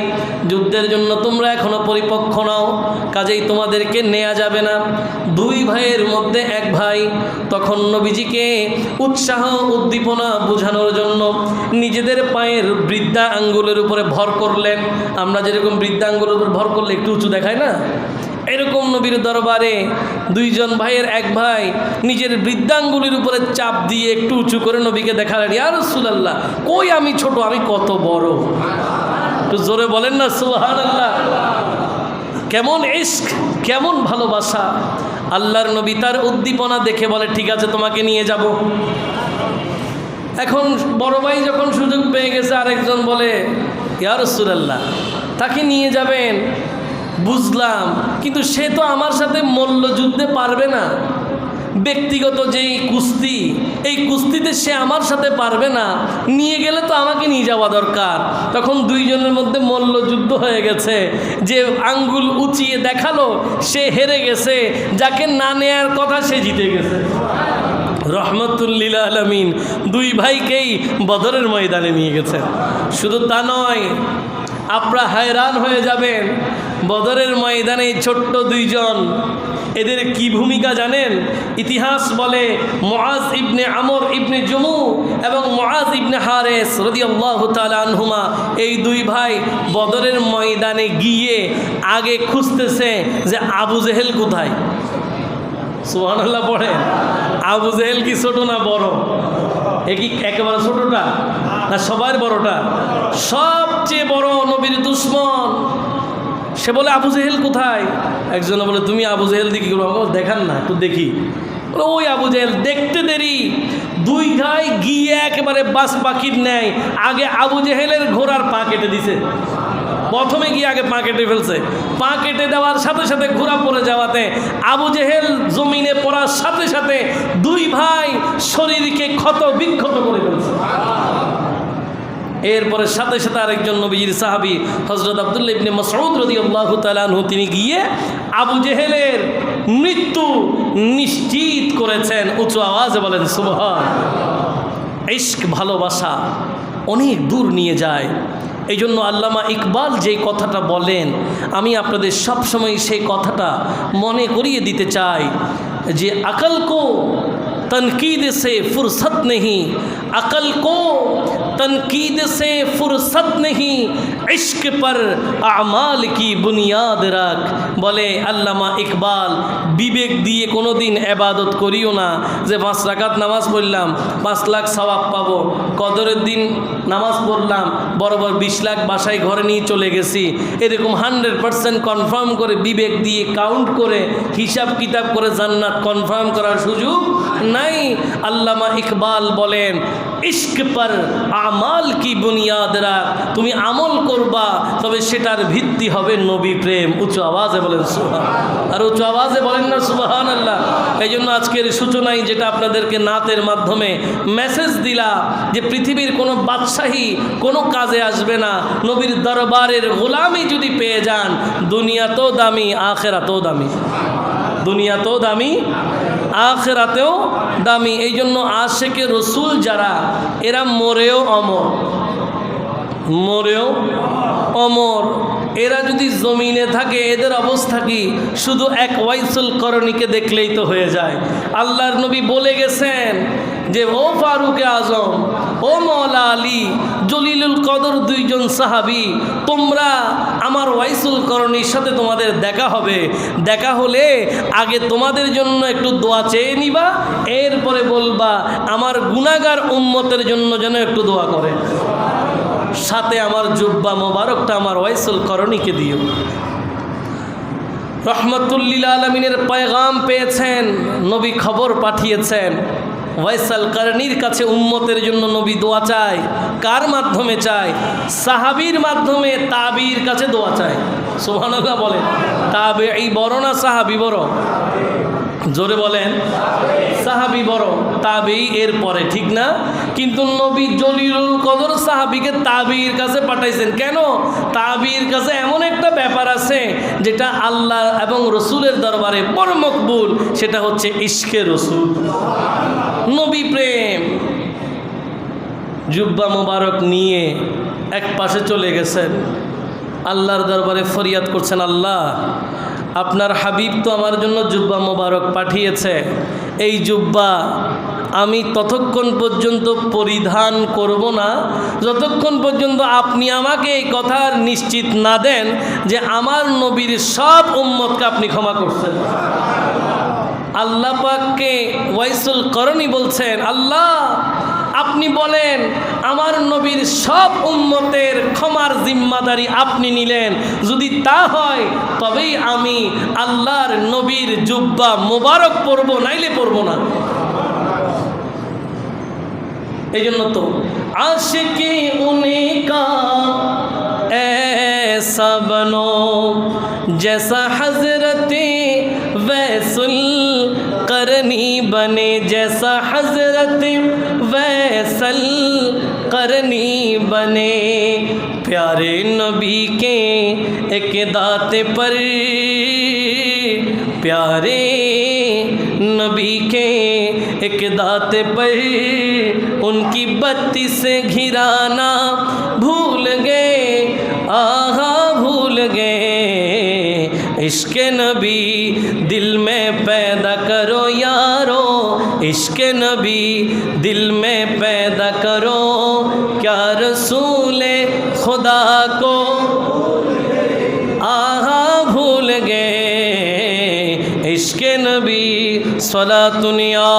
Speaker 1: যুদ্ধের জন্য তোমরা এখনো পরিপক্ক নাও, কাজেই তোমাদেরকে নেওয়া যাবে না। দুই ভাইয়ের মধ্যে এক ভাই তখন নবীজিকে উৎসাহ উদ্দীপনা বোঝানোর জন্য নিজেদের পায়ের বৃদ্ধা আঙ্গুলের উপরে ভর করলেন। আমরা যেরকম বৃদ্ধা আঙ্গুলের উপর ভর করলে একটু উঁচু দেখায় না, এরকম নবীর দরবারে দুইজন ভাইয়ের এক ভাই নিজের বৃদ্ধাঙ্গুলির উপরে চাপ দিয়ে একটু উঁচু করে নবীকে দেখালেন, ইয়া রাসূলুল্লাহ, কই আমি ছোট, আমি কত বড়। একটু জোরে বলেন না সুবহানাল্লাহ। কেমন ইশক, কেমন ভালোবাসা। আল্লাহর নবী তার উদ্দীপনা দেখে বলে ঠিক আছে তোমাকে নিয়ে যাব। এখন বড় ভাই যখন সুযোগ পেয়ে গেছে, আরেকজন বলে ইয়া রাসূলুল্লাহ, তাকে নিয়ে যাবেন বুঝলাম, কিন্তু সে তো আমার সাথে মল্লযুদ্ধে পারবে না। ব্যক্তিগত যেই কুস্তি, এই কুস্তিতে সে আমার সাথে পারবে না, নিয়ে গেলে তো আমাকে নিয়ে যাওয়া দরকার। তখন দুইজনের মধ্যে মল্লযুদ্ধ হয়ে গেছে। যে আঙ্গুল উঁচিয়ে দেখালো সে হেরে গেছে, যাকে না নেয়ার কথা সে জিতে গেছে। রহমতুল্লিল আলামিন দুই ভাইকেই বদরের ময়দানে নিয়ে গেছে। শুধু তা নয়, আপনারা হায়রান হয়ে যাবেন, বদরের ময়দানে ছোট্ট দুইজন, এদের কি ভূমিকা জানেন? ইতিহাস বলে মুআজ ইবনে আমর ইবনে জমূহ এবং মুআজ ইবনে হারেস রাদিয়াল্লাহু তাআলা আনহুমা, এই দুই ভাই বদরের ময়দানে গিয়ে আগে খুঁজতেছে যে আবু জেহেল কোথায়। সুবহানাল্লাহ পড়েন। আবু জেহেল কি ছোট না বড়? এ কি একেবারে ছোটটা না সবার বড়টা? সবচেয়ে বড় নবীর দুশমন। সে বলে আবু জেহেল কোথায়? একজনে বলে তুমি আবু জেহেল দেখি দেখান না, একটু দেখি। ওই আবু জেহেল। দেখতে দেরি, দুই ভাই গিয়ে একেবারে বাস পাখির ন্যায় আগে আবু জেহেলের ঘোড়ার পা কেটে দিছে। প্রথমে গিয়ে আগে পা কেটে ফেলছে। পা কেটে দেওয়ার সাথে সাথে ঘোড়া পড়ে যাওয়াতে আবু জেহেল জমিনে পড়ার সাথে সাথে দুই ভাই শরীরকে ক্ষত বিক্ষত করে ফেলছে। এরপরে সাথে সাথে আরেকজন নবীজির সাহাবী হযরত আব্দুল্লাহ ইবনে মাসউদ রাদিয়াল্লাহু তাআলা আনহু, তিনি গিয়ে আবু জেহেলের মৃত্যু নিশ্চিত করেছেন। উঁচু আওয়াজে বলেন সুবহান। ইশক, ভালোবাসা অনেক দূর নিয়ে যায়। এই জন্য আল্লামা ইকবাল যেই কথাটা বলেন, আমি আপনাদের সবসময় সেই কথাটা মনে করিয়ে দিতে চাই যে আকল কো तनकीद से फुर्सत नहीं, अकल को तनकीद से फुर्सत नहीं, इश्क पर आमाल की बुनियाद रख। বলে আল্লামা ইকবাল, বিবেক দিয়ে কোনো দিন এবাদত করিও না যে 5 রাকাত নামাজ পড়লাম 5 লাখ সওয়াব পাবো, কদরের দিন নামাজ পড়লাম বরাবর 20 লাখ বাসায় ঘরে নিয়ে চলে গেছি। এরকম 100% কনফার্ম করে বিবেক দিয়ে কাউন্ট করে হিসাব কিতাব করে জান্নাত কনফার্ম করার সুযোগ নাই। আল্লামা ইকবাল বলেন ইশক পর আমাল কি বুনিয়াদ রাখ, তুমি আমল করবা তবে সেটার ভিত্তি হবে নবী প্রেম। উচ্চ আওয়াজে বলেন সুবহান, আর উচ্চ আওয়াজে বলেন না সুবহানাল্লাহ। এই জন্য আজকের সূচনায় যেটা আপনাদেরকে নাতের মাধ্যমে মেসেজ দিলাম যে পৃথিবীর কোনো বাদশাহী কোনো কাজে আসবে না, নবীর দরবারের গোলামি যদি পেয়ে যান, দুনিয়াতেও দামি আখেরাতেও দামি, দুনিয়াতেও দামি আখেরাতেও দামি। এই জন্য আশেকে রসুল যারা, এরা মরেও অমর, মরেও অমর। এরা যদি জমিনে থাকে এদের অবস্থা কি? শুধু এক ওয়াইসুল করণীকে দেখলেই তো হয়ে যায়। আল্লাহর নবী বলে গেছেন যে ও ফারুকে আজম, ও মওলা আলী, জলিলুল কদর দুইজন সাহাবী, তোমরা আমার ওয়াইসুল করণীর সাথে তোমাদের দেখা হবে। দেখা হলে আগে তোমাদের জন্য একটু দোয়া চেয়ে নিবা, এরপরে বলবা আমার গুনাহগার উম্মতের জন্য যেন একটু দোয়া করে, সাথে আমার জুব্বা মোবারকটা আমার ওয়াইসুল করণীকে দিও। রহমতুল্লিল আলমিনের পয়গাম পেয়েছেন, নবী খবর পাঠিয়েছেন। ওয়াইসুল করণীর কাছে উম্মতের জন্য নবী দোয়া চায়। কার মাধ্যমে চায়? সাহাবীর মাধ্যমে তাবির কাছে দোয়া চায়। সুবহানাল্লাহ বলেন। তাবেঈ বড় না সাহাবী বড়? জোরে বলেন। সাহাবী বড়, তাবেঈ এর পরে, ঠিক না? কিন্তু নবী জলিলুল কদর সাহাবীকে তাবির কাছে পাঠাইছেন কেন? তাবির কাছে এমন একটা ব্যাপার আছে যেটা আল্লাহ এবং রসুলের দরবারে বড় মকবুল, সেটা হচ্ছে ইশকে রসুল, নবী প্রেম। জুব্বা মোবারক নিয়ে এক পাশে চলে গেছেন, আল্লাহর দরবারে ফরিয়াদ করছেন, আল্লাহ আপনার হাবিব তো আমার জন্য জুব্বা মোবারক পাঠিয়েছে, এই জুব্বা আমি ততক্ষণ পর্যন্ত পরিধান করব না যতক্ষণ পর্যন্ত আপনি আমাকে এই কথার নিশ্চিত না দেন যে আমার নবীর সব উম্মতকে আপনি ক্ষমা করছেন। আল্লাহ পাককে ওয়াইসুল করণী বলছেন, আল্লাহ আপনি বলেন আমার নবীর সব উম্মতের ক্ষমার জিম্মাদারি আপনি নিলেন, যদি তা হয় তবেই আমি আল্লাহর নবীর জুব্বা মোবারক পরব, নাইলে পরব না। এই জন্য তো আশিকি উনকা ऐसा बनो जैसा हजरते वैसुल करनी बने, जैसा हजरते वैसल करनी बने। प्यारे नबी के एक दाते पर, प्यारे नबी के एक दाते पर उनकी बत्ती से घिराना भूल गए, आहा भूल गए। इश्क नबी दिल में पैदा करो यारो, इश्क नबी दिल में पैदा करो, क्या रसूल खुदा को आहा भूल गए। इश्क नबी सलातुन या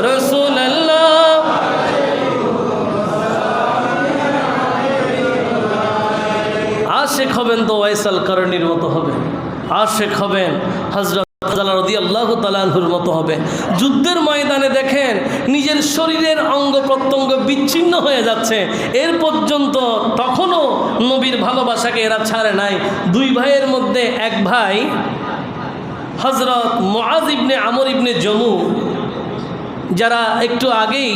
Speaker 1: रसूल अल्लाह। আশেক হবেন তো ওয়াইসুল করণীর মতো হবে, আশেক হবেন হযরত রাদিয়াল্লাহু তাআলা আনহুর মতো হবে। যুদ্ধের ময়দানে দেখেন নিজের শরীরের অঙ্গ প্রত্যঙ্গ বিচ্ছিন্ন হয়ে যাচ্ছে, এর পর্যন্ত তখনও নবীর ভালোবাসাকে এরা ছাড়ে নাই। দুই ভাইয়ের মধ্যে এক ভাই হযরত মুআজ ইবনে আমর ইবনে জমু, যারা একটু আগেই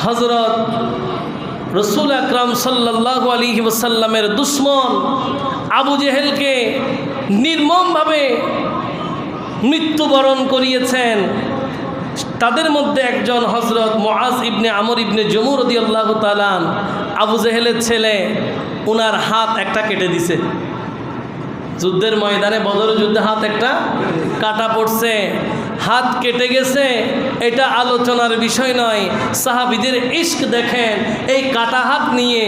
Speaker 1: হযরত রসুল আকরাম সাল্লাল্লাহু আলাইহি ওয়াসাল্লামের দুশ্মন আবু জেহেলকে নির্মমভাবে মৃত্যুবরণ করিয়েছেন, তাদের মধ্যে একজন হযরত মুআজ ইবনে আমর ইবনে জমু রাদিয়াল্লাহু তাআলা আবু জেহেলের ছেলে, ওনার হাত একটা কেটে দিছে। যুদ্ধের ময়দানে, বদর যুদ্ধে হাত একটা কাটা পড়ছে, হাত কেটে গেছে, এটা আলোচনার বিষয় নয়। সাহাবীদের ইশক দেখেন, এই কাটা হাত নিয়ে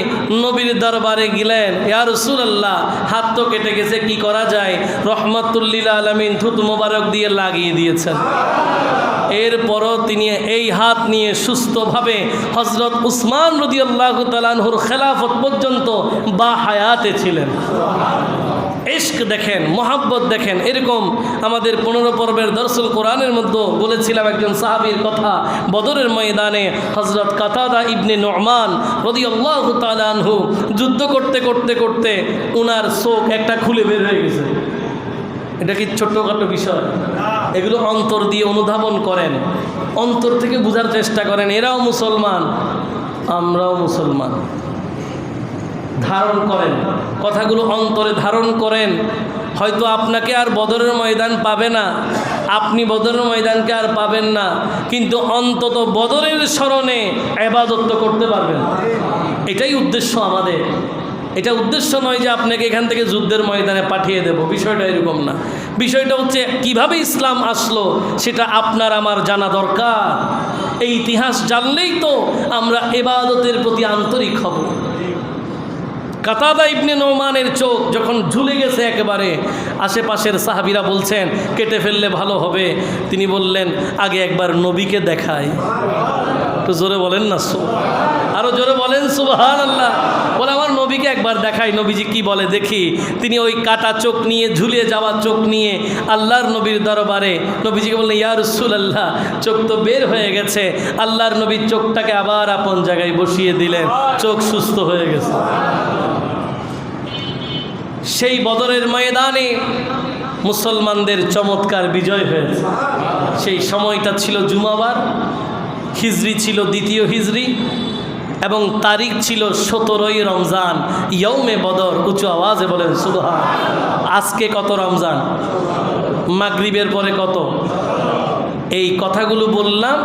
Speaker 1: নবীর দরবারে গেলেন, ইয়া রাসূলুল্লাহ হাত তো কেটে গেছে, কি করা যায়? রহমাতুল্লিল আলামিন থুতু মোবারক দিয়ে লাগিয়ে দিয়েছেন। এরপরও তিনি এই হাত নিয়ে সুস্থভাবে হযরত উসমান রাদিয়াল্লাহু তাআলা আনহুর খেলাফত পর্যন্ত বা হায়াতে ছিলেন। ইশক দেখেন, মোহাব্বত দেখেন। এরকম আমাদের 15 পর্বের দরসুল কোরআনের মধ্যে বলেছিলাম একজন সাহাবীর কথা, বদরের ময়দানে হযরত কাতাদা ইবনে নুমান রাদিয়াল্লাহু তাআলা আনহু যুদ্ধ করতে করতে করতে ওনার চোখ একটা খুলে বের হয়ে গেছে। এটা কি ছোট্টখাটো বিষয়? এগুলো অন্তর দিয়ে অনুধাবন করেন, অন্তর থেকে বোঝার চেষ্টা করেন এরাও মুসলমান, আমরাও মুসলমান। ধারণ করেন, কথাগুলো অন্তরে ধারণ করেন। হয়তো আপনাকে আর বদরের ময়দান পাবে না, আপনি বদরের ময়দানকে আর পাবেন না, কিন্তু অন্তত বদরের স্মরণে ইবাদত তো করতে পারবেন। এটাই উদ্দেশ্য আমাদের। এটা উদ্দেশ্য নয় যে আপনাকে এখান থেকে যুদ্ধের ময়দানে পাঠিয়ে দেব, বিষয়টা এরকম না। বিষয়টা হচ্ছে কিভাবে ইসলাম আসলো সেটা আপনার আমার জানা দরকার। এই ইতিহাস জানলেই তো আমরা ইবাদতের প্রতি আন্তরিক হব। কাতাদা ইবনে নোমানের চোখ যখন ঝুলে গেছে একেবারে, আশেপাশের সাহাবীরা বলছেন কেটে ফেললে ভালো হবে, তিনি বললেন আগে একবার নবীকে দেখায়। তো জোরে বলেন না, আরো জোরে বলেন সুবহানাল্লাহ। বলে আমার নবীকে একবার দেখাই, নবীজি কি বলে দেখি। তিনি ওই কাটা চোখ নিয়ে, ঝুলিয়ে যাওয়া চোখ নিয়ে আল্লাহর নবীর দরবারে নবীজিকে বললেন ইয়া রাসূলুল্লাহ, চোখ তো বের হয়ে গেছে। আল্লাহর নবীর চোখটাকে আবার আপন জায়গায় বসিয়ে দিলেন, চোখ সুস্থ হয়ে গেছে। সেই বদরের ময়দানে মুসলমানদের চমৎকার বিজয় হয়েছে। সেই সময়টা ছিল জুমাবার, হিজরি ছিল 2য় হিজরি, এবং তারিখ ছিল 17ই রমজান, ইয়ৌমে বদর। উঁচু আওয়াজে বলেন সুবহান। আজকে কত রমজান? মাগরিবের পরে কত? এই কথাগুলো বললাম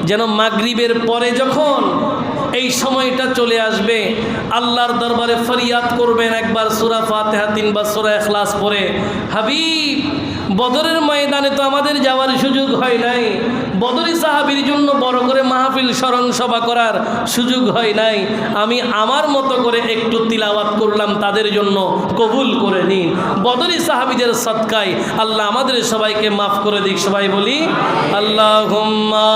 Speaker 1: যেন মাগরিবের পরে যখন এই সময়টা চলে আসবে, আল্লাহর দরবারে ফরিয়াদ করবেন একবার সূরা ফাতিহা 3 বার সূরা ইখলাস পড়ে, হাবিব বদরের ময়দানে তো আমাদের যাওয়ার সুযোগ হয় নাই, বদরি সাহাবীর জন্য বড় করে মাহফিল স্মরণ সভা করার সুযোগ হয় নাই, আমি আমার মতো করে একটু তিলাওয়াত করলাম, তাদের জন্য কবুল করে নিন। বদরি সাহাবীদের সদকায় আল্লাহ আমাদের সবাইকে মাফ করে দিক। সবাই বলি আল্লাহুম্মা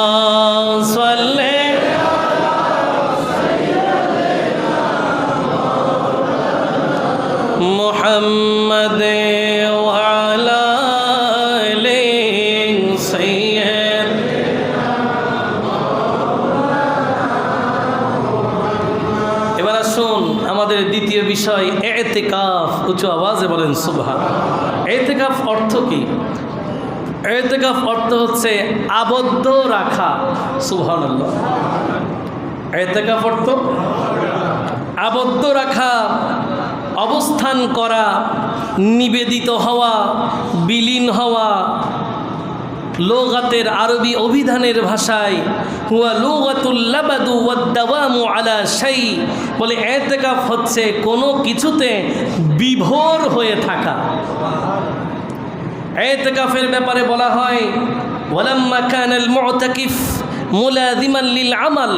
Speaker 1: সাল্লি মুহাম্মাদ ওয়া আলা আলি সাইয়্যিদ। এবার আসুন আমাদের দ্বিতীয় বিষয় ইতিকাফ। উচ্চ আওয়াজে বলেন সুবহান। ইতিকাফ অর্থ কি? ইতিকাফ অর্থ হচ্ছে আবদ্ধ রাখা। সুবহানাল্লাহ। ইতিকাফ অর্থ আবদ্ধ রাখা, অবস্থান করা, নিবেদিত হওয়া, বিলীন হওয়া। লুগাতের আরবি অভিধানের ভাষায় হুয়া লুগাতুল লাবাদু ওয়াদ দাওয়ামু আলা শাই, বলে ইতিকাফ হচ্ছে কোনো কিছুতে বিভোর হয়ে থাকা। ইতিকাফের ব্যাপারে বলা হয় ওয়ালাম্মা কানাল মুতাকিফ মুলাযিমান লিল আমাল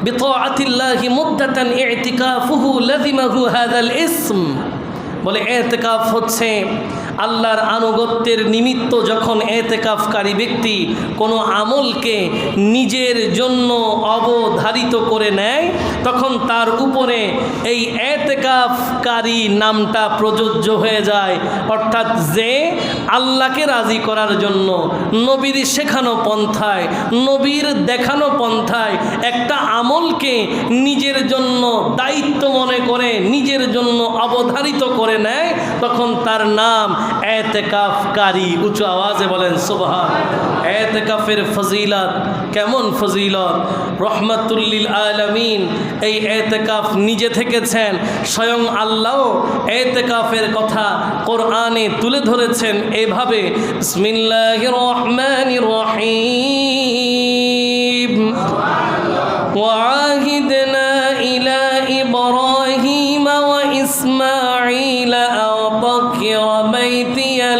Speaker 1: বিতাআতিল্লাহি মুদ্দাতান ইতিকাফুহু লাযিমাহু হাযাল ইসম, বলে ইতিকাফ হচ্ছে আল্লাহর আনুগত্যের নিমিত্ত যখন ইতিকাফকারী ব্যক্তি কোনো আমলকে নিজের জন্য অবধারিত করে নেয়, তখন তার উপরে এই ইতিকাফকারী নামটা প্রযোজ্য হয়ে যায়। অর্থাৎ যে আল্লাহকে রাজি করার জন্য নবীর শেখানো পন্থায়, নবীর দেখানো পন্থায় একটা আমলকে নিজের জন্য দায়িত্ব মনে করে, নিজের জন্য অবধারিত করে নেয়, তখন তার নাম ইতিকাফকারী। উচ্চ আওয়াজে বলেন সুবহান। ইতিকাফের ফজিলত, কেমন ফজিলত! রহমাতুল লিল আলামিন এই ইতিকাফ নিজে থেকেছেন, স্বয়ং আল্লাহ ইতিকাফের কথা কোরআনে তুলে ধরেছেন এভাবে, বিসমিল্লাহির রহমানির রহিম। ওয়াহিদনা ইলা ইব্রাহিম ওয়া ইসমাঈল আও তাকিরা বাইতিয়া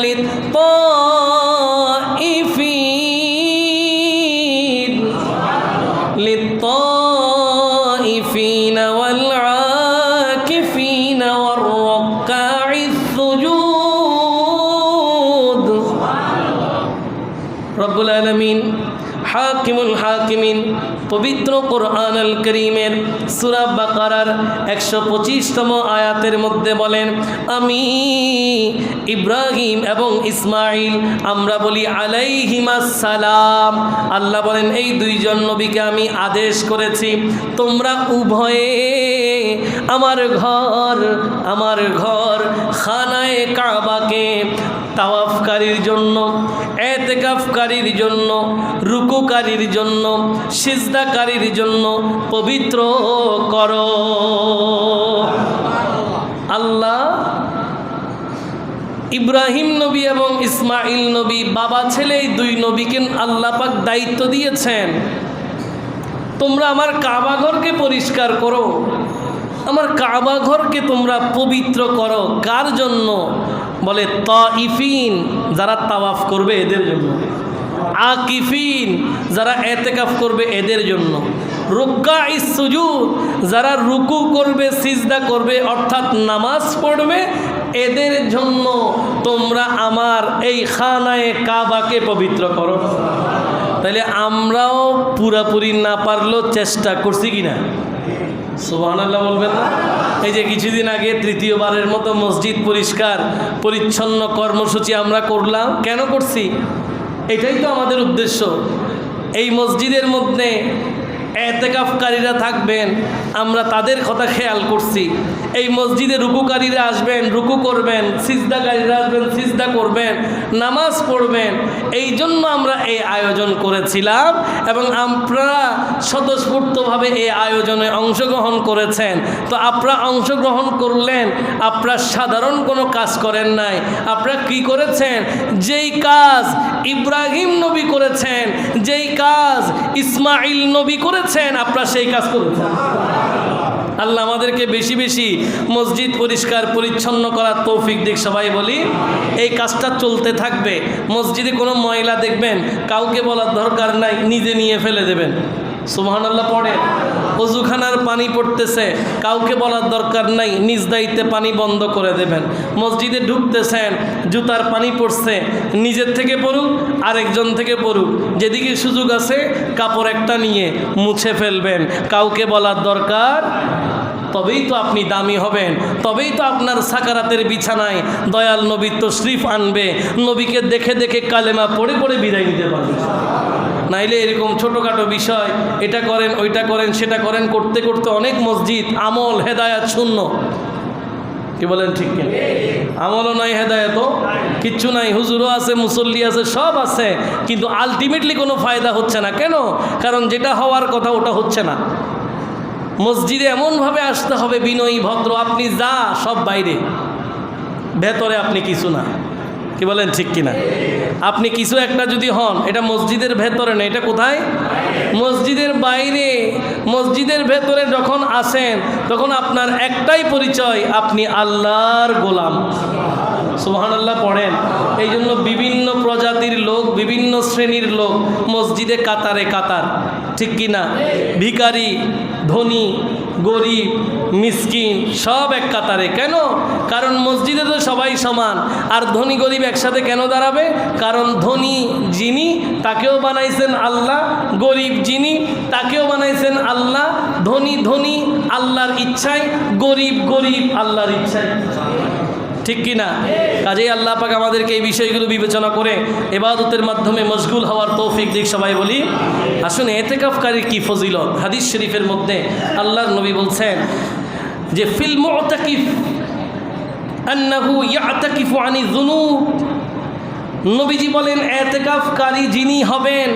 Speaker 1: লিত্তাইফিন ওয়াল আকিফিন ওয়ার রাক্কাইস সুজুদ। রব্বুল আলামিন হাকিমুল হাকিমিন পবিত্র কোরআন আল করিমের সূরা বাকারার 125তম আয়াতের মধ্যে বলেন, আমি ইব্রাহিম এবং ইসমাইল, আমরা বলি আলাইহিমাস সালাম, আল্লাহ বলেন এই দুইজন নবীকে আমি আদেশ করেছি তোমরা উভয়ে আমার ঘর খানায়ে কাবাকে তাওয়াফকারীর জন্য, এতেকাফকারীর জন্য, রুকুকারীর জন্য, সিজদাকারীর জন্য পবিত্র করো। আল্লাহ ইব্রাহিম নবী এবং ইসমাইল নবী, বাবা ছেলে এই দুই নবীকে আল্লাহ পাক দায়িত্ব দিয়েছেন, তোমরা আমার কাবা ঘরকে পরিষ্কার করো, আমার কাবা ঘরকে তোমরা পবিত্র করো। কার জন্য? বলে তাইফিন, যারা তাওয়াফ করবে এদের জন্য, আকিফিন, যারা এতেকাফ করবে এদের জন্য, রুক্কাইস সুজুদ, যারা রুকু করবে সিজদা করবে অর্থাৎ নামাজ পড়বে এদের জন্য তোমরা আমার এই খানায়ে কাবাকে পবিত্র করো। তাহলে আমরাও পুরাপুরি না পারলেও চেষ্টা করছি কিনা? সুবহানাল্লাহ বলবেন না? এই যে কিছুদিন আগে তৃতীয়বারের মতো মসজিদ পরিষ্কার পরিচ্ছন্ন কর্মসূচি আমরা করলাম। কেন করছি? এটাই তো আমাদের উদ্দেশ্য। এই মসজিদের মধ্যে এতেকাফকারীরা থাকবেন, আমরা তাদের কথা খেয়াল করছি। এই মসজিদে রুকুকারীরা আসবেন, রুকু করবেন, সিজদাকারীরা আসবেন, সিজদা করবেন, নামাজ পড়বেন। এই জন্য আমরা এই আয়োজন করেছিলাম এবং আপনারা স্বতঃস্ফূর্তভাবে এই আয়োজনে অংশগ্রহণ করেছেন। তো আপনারা অংশগ্রহণ করলেন, আপনারা সাধারণ কোনো কাজ করেন নাই, আপনারা কি করেছেন? যেই কাজ ইব্রাহিম নবী করেছেন, যেই কাজ ইসমাইল নবী করেছেন, আপনারা সেই কাজ করেছেন। আল্লাহ আমাদেরকে বেশি বেশি মসজিদ পরিষ্কার পরিচ্ছন্ন করার তৌফিক দিক। সবাই বলি এই কাজটা চলতে থাকবে। মসজিদে কোনো ময়লা দেখবেন, কাউকে বলার দরকার নাই, নিজে নিয়ে ফেলে দেবেন। সুবহানাল্লাহ পড়ে। ওযুখানার পানি পড়তেছে, কাউকে বলার দরকার নাই, নিজ দায়িত্বে পানি বন্ধ করে দেবেন। মসজিদে ঢুকতেছেন, জুতার পানি পড়ছে, নিজের থেকে পড়ুক আরেকজন থেকে পড়ুক, যেদিকে সুযোগ আছে কাপড় একটা নিয়ে মুছে ফেলবেন, কাউকে বলার দরকার। তবেই তো আপনি দামি হবেন, তবেই তো আপনার সাকারাতের বিছানায় দয়াল নবী তশরিফ আনবে, নবীকে দেখে দেখে কালেমা পড়ে পড়ে বিদায় নিতে পারবে। নাইলে এরকম ছোটোখাটো বিষয়, এটা করেন ওইটা করেন সেটা করেন করতে করতে অনেক মসজিদ আমল হেদায়াত শূন্য। কি বলেন? ঠিক কিনা? আমলও নাই, হেদায়েতও কিচ্ছু নাই, হুজুরও আছে, মুসল্লি আছে, সব আছে, কিন্তু আলটিমেটলি কোনো ফায়দা হচ্ছে না। কেন? কারণ যেটা হওয়ার কথা ওটা হচ্ছে না। মসজিদে এমনভাবে আসতে হবে বিনয়ী ভদ্র, আপনি যা সব বাইরে, ভেতরে আপনি কিছু না। কি বলেন? ঠিক কিনা? আপনি কিছু একটা যদি হন, এটা মসজিদের ভেতরে না, এটা কোথায়? মসজিদের বাইরে। মসজিদের ভেতরে যখন আসেন তখন আপনার একটাই পরিচয়, আপনি আল্লাহর গোলাম। সুবহানাল্লাহ পড়েন। এই জন্য বিভিন্ন প্রজাতির লোক, বিভিন্ন শ্রেণীর লোক মসজিদে কাতারে কাতার। ঠিক কি না? ভিখারি, ধনী, গরিব, মিসকিন সব এক কাতারে। কেন? কারণ মসজিদে তো সবাই সমান। আর ধনী গরিব একসাথে কেন দাঁড়াবে? কারণ ধনী যিনি তাকেও বানাইছেন আল্লাহ, গরিব যিনি তাকেও বানাইছেন আল্লাহ। ধনী ধনী আল্লাহর ইচ্ছায়, গরিব গরিব আল্লাহর ইচ্ছায়। ঠিক কি না? কাজেই আল্লাহ পাক আমাদেরকে এই বিষয়গুলো বিবেচনা করে ইবাদতের মাধ্যমে মশগুল হওয়ার তৌফিক দিক। সবাই বলি আসুন, এতেকাফকারীর কি ফজিলত। হাদিস শরীফের মধ্যে আল্লাহর নবী বলছেন যে ফিল মুতাকিফ আন্নাহু ইয়াতাকিফু আনি যুনুব। নবীজি বলেন এতেকাফকারী যিনি হবেন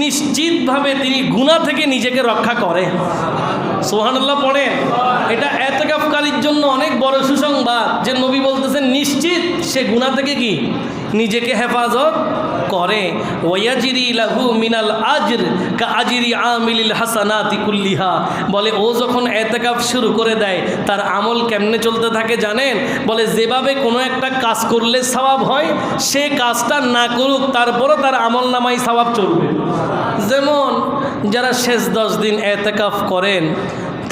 Speaker 1: নিশ্চিতভাবে তিনি গুনাহ থেকে নিজেকে রক্ষা করে। সুবহানাল্লাহ পড়েন। এটা এতেকাফকারীর জন্য অনেক বড় সুসংবাদ যে নবী বলতেছেন নিশ্চিত সে গুনাহ থেকে কি নিজেকে হেফাজত করে। ওয়াজিরি লাহু মিনাল আজর কা আজরি আমিলিল হাসানাতি কুল্লিহা। বলে ও যখন এতেকাফ শুরু করে দেয় তার আমল কেমনে চলতে থাকে জানেন? বলে যেভাবে কোনো একটা কাজ করলে সওয়াব হয়, সে কাজটা না করুক তারপরও তার আমল নামায় সওয়াব চলবে। যেমন যারা শেষ 10 দিন এতেকাফ করেন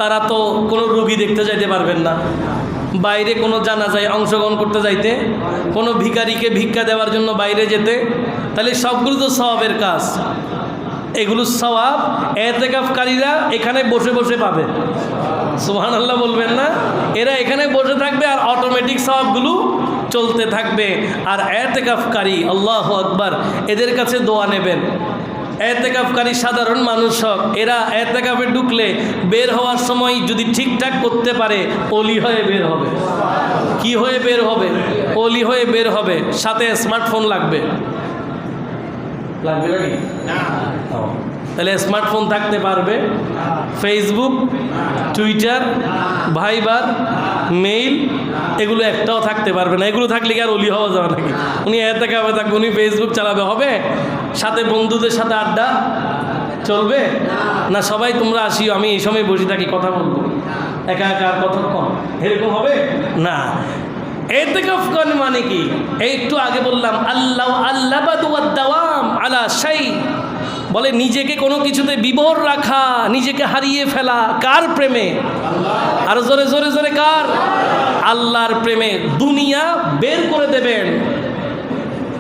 Speaker 1: তারা তো কোনো রোগী দেখতে যাইতে পারবেন না, বাইরে কোনো জানাজায় অংশগ্রহণ করতে যাইতে, কোনো ভিখারিকে ভিক্ষা দেওয়ার জন্য বাইরে যেতে, তাহলে সবগুলো তো সওয়াবের কাজ। এগুলো সওয়াব এতেকাফকারীরা এখানে বসে বসে পাবে। সুবহানাল্লাহ বলবেন না? এরা এখানে বসে থাকবে আর অটোমেটিক সওয়াবগুলো চলতে থাকবে। আর এতেকাফকারী আল্লাহু আকবার, এদের কাছে দোয়া নেবেন। এতেকাফকারী সাধারণ মানুষ হোক, এরা এতেকাফে ঢুকলে বের হওয়ার সময় যদি ঠিকঠাক করতে পারে অলি হয়ে বের হবে। কি হয়ে বের হবে? অলি হয়ে বের হবে। সাথে স্মার্টফোন লাগবে, লাগবে নাকি? তাহলে স্মার্টফোন থাকতে পারবে, ফেসবুক, টুইটার, ভাইবার, মেইল, এগুলো একটাও থাকতে পারবে না। এগুলো থাকলে কি আর অলি হওয়া যাবে নাকি? উনি এতেকাফে থাকবে, উনি ফেসবুক চালাবে, হবে? সাথে বন্ধুদের সাথে আড্ডা চলবে না? সবাই তোমরা আসিও, আমি এই সময় বসে থাকি, কথা বলবো, একা একা কতক্ষণ, এরকম হবে না। এতেকাফ করেন মানে কি? এই একটু আগে বললাম, আল্লাহ আল্লাবাদু ওয়াদ দাওয়াম আলা শাই, বলে নিজেকে কোনো কিছুতে বিভোর রাখা, নিজেকে হারিয়ে ফেলা। কার প্রেমে? আর জোরে জোরে জোরে কার? আল্লাহর প্রেমে। দুনিয়া বের করে দেবেন।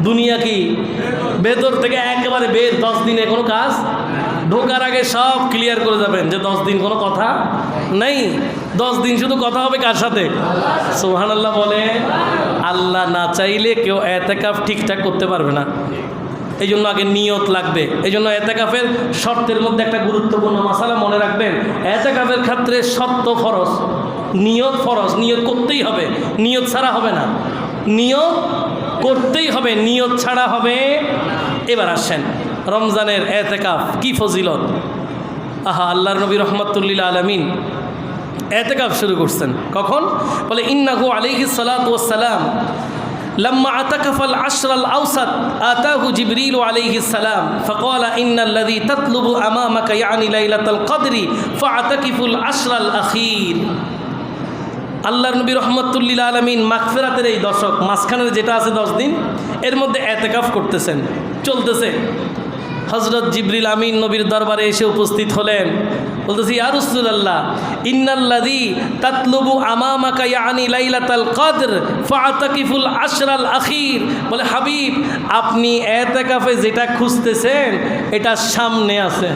Speaker 1: দুনিয়া কি ভেতর থেকে একেবারে বের, 10 দিনে কোনো কাজ, ঢোকার আগে সব ক্লিয়ার করে যাবেন যে 10 দিন কোনো কথা নেই। 10 দিন শুধু কথা হবে কার সাথে? সুবহানাল্লাহ বলে। আল্লাহ না চাইলে কেউ এতেকাফ ঠিকঠাক করতে পারবে না। এই জন্য আগে নিয়ত লাগবে। এই জন্য এতেকাফের শর্তের মধ্যে একটা গুরুত্বপূর্ণ মাসালা মনে রাখবেন, এতেকাফের ক্ষেত্রে শর্ত ফরজ, নিয়ত ফরজ। নিয়ত করতেই হবে, নিয়ত ছাড়া হবে না। নিয়ত করতেই হবে, নিয়ত ছাড়া হবে। এবার আসেন রমজানের এতেকাফ কি ফজিলত। আহা, আল্লাহর নবী রহমাতুল্লিল আলামিন এতেকাফ শুরু করছেন কখন? বলে ইন্নাহু আলাইহিস সালাতু ওয়াস সালাম لما اعتكف العشر الأوسط آتاه جبريل عليه السلام فقال إن الذي تطلب أمامك يعني ليلة القدر فاعتكف العشر الأخير। আল্লাহর নবী রহমাতুল্লিল আলামিন মাগফিরাতের এই দশক, মাঝখানের যেটা আছে 10 দিন, এর মধ্যে এতেকাফ করতেছেন, চলতেছে। হযরত জিবরিল আমিন নবীর দরবারে এসে উপস্থিত হলেন, বলতেছি ইয়া রাসূলুল্লাহ ইন্নাল্লাযী তাতলুবু আমামাকা ইয়ানি লাইলাতাল কদর ফাআতাকিফুল আশরাল আখির। বলে হাবিব, আপনি এতেকাফে যেটা খুঁজতেছেন এটা সামনে আছে।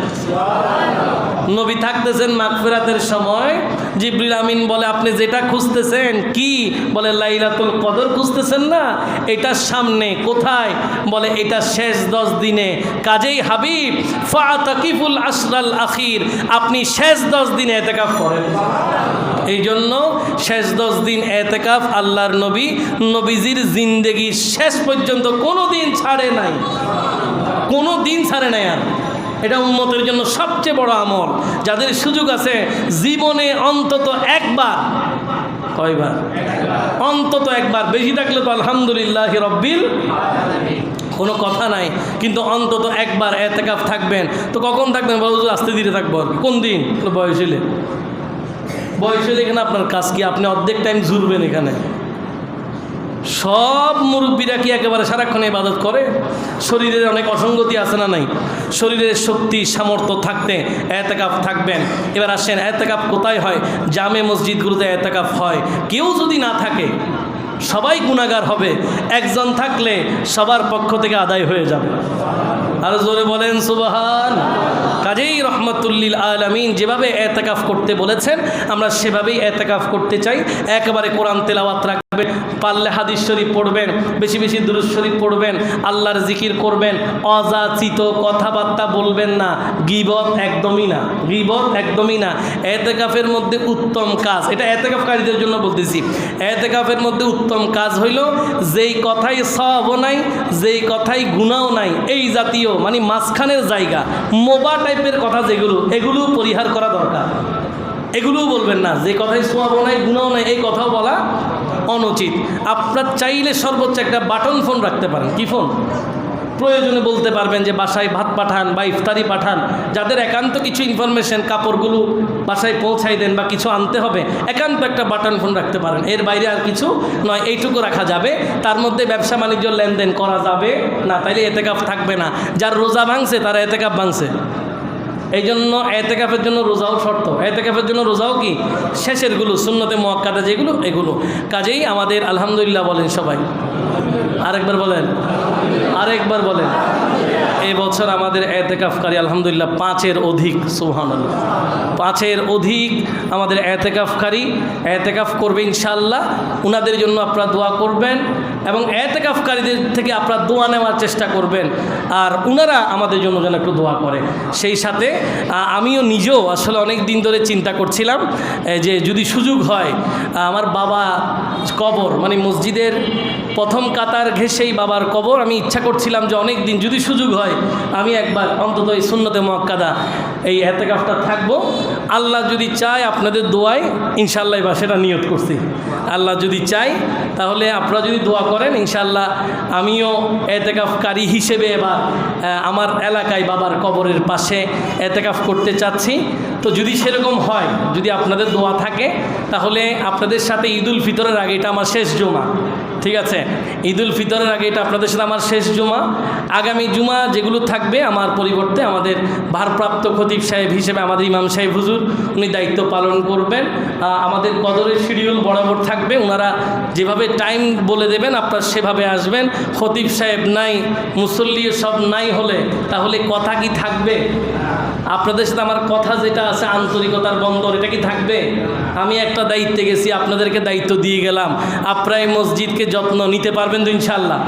Speaker 1: নবী থাকতেছেন মাগফিরাতের সময়, জিবরিল আমিন বলে আপনি যেটা খুঁজতেছেন কি? বলে লাইলাতুল কদর খুঁজতেছেন না, এটা সামনে। কোথায়? বলে এটা শেষ 10 দিনে। কাজেই হাবিব ফাআতাকিফুল আশরাল আখির, আপনি শেষ 10 দিনে এতেকাফ করেন। এই জন্য শেষ 10 দিন এতেকাফ আল্লাহর নবী নবীজির জিন্দেগির শেষ পর্যন্ত কোনো দিন ছাড়ে নাই, কোনো দিন ছাড়ে নাই। আর এটা উম্মতের জন্য সবচেয়ে বড় আমল। যাদের সুযোগ আছে জীবনে অন্তত একবার, কয়বার? অন্তত একবার, বেশি থাকলে তো আলহামদুলিল্লাহ রব্বিল, কোনো কথা নাই, কিন্তু অন্তত একবার এতেকাফ থাকবেন। তো কখন থাকবেন? বলো আস্তে ধীরে থাকবো। কোন দিন? বয়স হলে। বয়স হলে এখানে আপনার কাজ কি? আপনি অর্ধেক টাইম জুড়বেন এখানে। সব মুরব্বীরা কি একেবারে সারাক্ষণ ইবাদত করে? শরীরের অনেক অসঙ্গতি আছে না নাই? শরীরের শক্তি সামর্থ্য থাকতে এতেকাফ থাকবেন। এবার আসেন, এতেকাফ কোথায় হয়? জামে মসজিদগুলোতে এতেকাফ হয়। কেউ যদি না থাকে সবাই গুনাহগার হবে, একজন থাকলে সবার পক্ষ থেকে আদায় হয়ে যাবে। আর জোরে বলেন সুবহান। কাজেই রহমাতুল্লিল আলামিন যেভাবে এতেকাফ করতে বলেছেন আমরা সেভাবেই এতেকাফ করতে চাই। একেবারে কোরআন তেলাওয়াত রাখবেন, পারলে হাদিস শরীফ পড়বেন, বেশি বেশি দুরূদ শরীফ পড়বেন, আল্লাহর জিকির করবেন, অযাচিত কথাবার্তা বলবেন না, গীবত একদমই না, গীবত একদমই না। এতেকাফের মধ্যে উত্তম কাজ, এটা এতেকাফকারীদের জন্য বলতেছি, এতেকাফের মধ্যে উত্তম কাজ হইল যেই কথাই সওয়াবও নাই, যেই কথাই গুনাহও নাই, এই জাতীয় মানে মাঝখানের জায়গা, মোবা টাইপের কথা যেগুলো, এগুলো পরিহার করা দরকার। এগুলোও বলবেন না, যে কথাই সওয়াবও নাই গুনাহও নাই, এই কথাও বলা অনুচিত। আপনার চাইলে সর্বোচ্চ একটা বাটন ফোন রাখতে পারেন। কি ফোন? প্রয়োজনে বলতে পারবেন যে বাসায় ভাত পাঠান বা ইফতারি পাঠান। যাদের একান্ত কিছু ইনফরমেশন, কাপড়গুলো বাসায় পৌঁছাই দেন বা কিছু আনতে হবে, একান্ত একটা বাটন ফোন রাখতে পারেন। এর বাইরে আর কিছু নয়, এইটুকু রাখা যাবে। তার মধ্যে ব্যবসা বাণিজ্য লেনদেন করা যাবে না, তাইলে এতেকাফ থাকবে না। যার রোজা ভাঙছে তারা এতেকাফ ভাঙছে। এই জন্য এতেকাফের জন্য রোজাও শর্ত। এতেকাফের জন্য রোজাও কি? শেষেরগুলো, সুন্নতে মুআক্কাদা যেগুলো, এগুলো। কাজেই আমাদের আলহামদুলিল্লাহ বলেন সবাই, আরেকবার বলেন, আরেকবার বলেন। এই বছর আমাদের এতেকাফকারী আলহামদুলিল্লাহ 5-এর অধিক। সুবহানাল্লাহ, 5-এর অধিক আমাদের এতেকাফকারী এতেকাফ করবে ইনশাআল্লাহ। ওনাদের জন্য আপনারা দোয়া করবেন। এবং এতেকাফকারীদের থেকে আপনারা দোয়া নেওয়ার চেষ্টা করবেন, আর ওনারা আমাদের জন্য যেন একটু দোয়া করে। সেই সাথে আমিও নিজেও আসলে অনেক দিন ধরে চিন্তা করছিলাম যে যদি সুযোগ হয় আমার বাবা কবর, মানে মসজিদের প্রথম কাতার ঘেঁষেই বাবার কবর, আমি ইচ্ছা করছিলাম যে অনেক দিন যদি সুযোগ হয় আমি একবার অন্তত এই সুন্নতে মুআক্কাদা এই এতেকাফটা থাকবো। আল্লাহ যদি চায় আপনাদের দোয়ায় ইনশাআল্লাহ বা সেটা নিয়ত করছি, আল্লাহ যদি চায় তাহলে আপনারা যদি দোয়া করেন ইনশাআল্লাহ আমিও এতেকাফকারী হিসেবে এবার আমার এলাকায় বাবার কবরের পাশে এতেকাফ করতে চাচ্ছি। তো যদি সেরকম হয়, যদি আপনাদের দোয়া থাকে, তাহলে আপনাদের সাথে ঈদুল ফিতরের আগে, এটা আমার শেষ জুমা, ঠিক আছে, ঈদুল ফিতরের আগে এটা আপনাদের সাথে আমার শেষ জুমা। আগামী জুমা যেগুলো থাকবে আমার পরিবর্তে আমাদের ভারপ্রাপ্ত খতিব সাহেব হিসেবে আমাদের ইমাম সাহেব হুজুর উনি দায়িত্ব পালন করবেন। আমাদের কদরের শিডিউল বরাবর থাকবে, ওনারা যেভাবে টাইম বলে দেবেন আপনারা সেভাবে আসবেন। খতিব সাহেব নাই, মুসল্লি সব নাই হলে তাহলে কথা কি থাকবে? আপনাদের সাথে আমার কথা যেটা আছে আন্তরিকতার বন্দর, এটা কি থাকবে? আমি একটা দায়িত্বে গেছি, আপনাদেরকে দায়িত্ব দিয়ে গেলাম, আপনারা এই মসজিদকে যত্ন নিতে পারবেন তো ইনশাল্লাহ?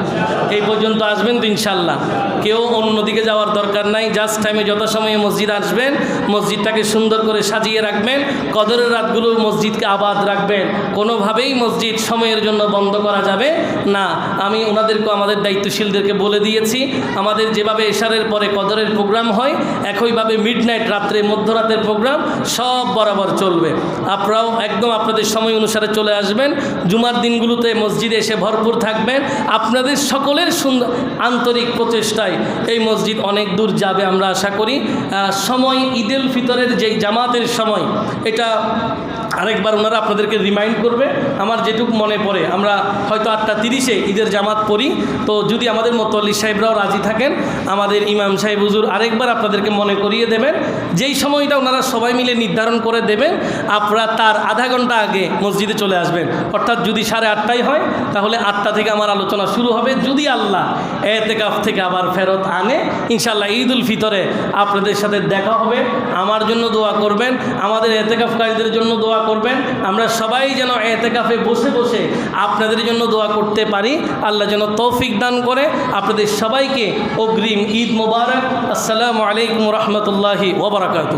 Speaker 1: এই পর্যন্ত আসবেন তো ইনশাল্লাহ? কেউ অন্যদিকে যাওয়ার দরকার নাই, জাস্ট টাইমে যথাসময়ে মসজিদ আসবেন, মসজিদটাকে সুন্দর করে সাজিয়ে রাখবেন, কদরের রাতগুলো মসজিদকে আবাদ রাখবেন। কোনোভাবেই মসজিদ সময়ের জন্য বন্ধ করা যাবে না। আমি ওনাদেরকে, আমাদের দায়িত্বশীলদেরকে বলে দিয়েছি, আমাদের যেভাবে এশারের পরে কদরের প্রোগ্রাম হয় একইভাবে মিডনাইট রাত্রে মধ্যরাতের প্রোগ্রাম সব বরাবর চলবে। আপনারাও একদম আপনাদের সময় অনুসারে চলে আসবেন। জুমার দিনগুলোতে মসজিদে এসে ভরপুর থাকবেন। আপনাদের সকলের সুন্দর আন্তরিক প্রচেষ্টায় এই মসজিদ অনেক দূর যাবে আমরা আশা করি। সময় ঈদুল ফিতরের যেই জামাতের সময়, এটা আরেকবার ওনারা আপনাদেরকে রিমাইন্ড করবে। আমার যেটুকু মনে পড়ে, আমরা হয়তো 8:30-এ ঈদের জামাত পড়ি, তো যদি আমাদের মোতাল্লি সাহেবরাও রাজি থাকেন, আমাদের ইমাম সাহেব হুজুর আরেকবার আপনাদেরকে মনে করিয়ে দেবেন। যেই সময়টা ওনারা সবাই মিলে নির্ধারণ করে দেবেন, আপনারা তার আধা ঘন্টা আগে মসজিদে চলে আসবেন। অর্থাৎ যদি 8:30 হয় তাহলে 8টা থেকে আমার আলোচনা শুরু হবে। যদি আল্লাহ এতেকাফ থেকে আবার ফেরত আনে ইনশাআল্লাহ ঈদুল ফিতরে আপনাদের সাথে দেখা হবে। আমার জন্য দোয়া করবেন, আমাদের এতেকাফকারীদের জন্য দোয়া করবেন। আমরা সবাই যেন এতেকাফে বসে বসে আপনাদের জন্য দোয়া করতে পারি। আল্লাহ যেন তৌফিক দান করে। আপনাদের সবাইকে অগ্রিম ঈদ মোবারক। আসসালামু আলাইকুম রহমতুল্লাহি ওয়া বারাকাতুহু।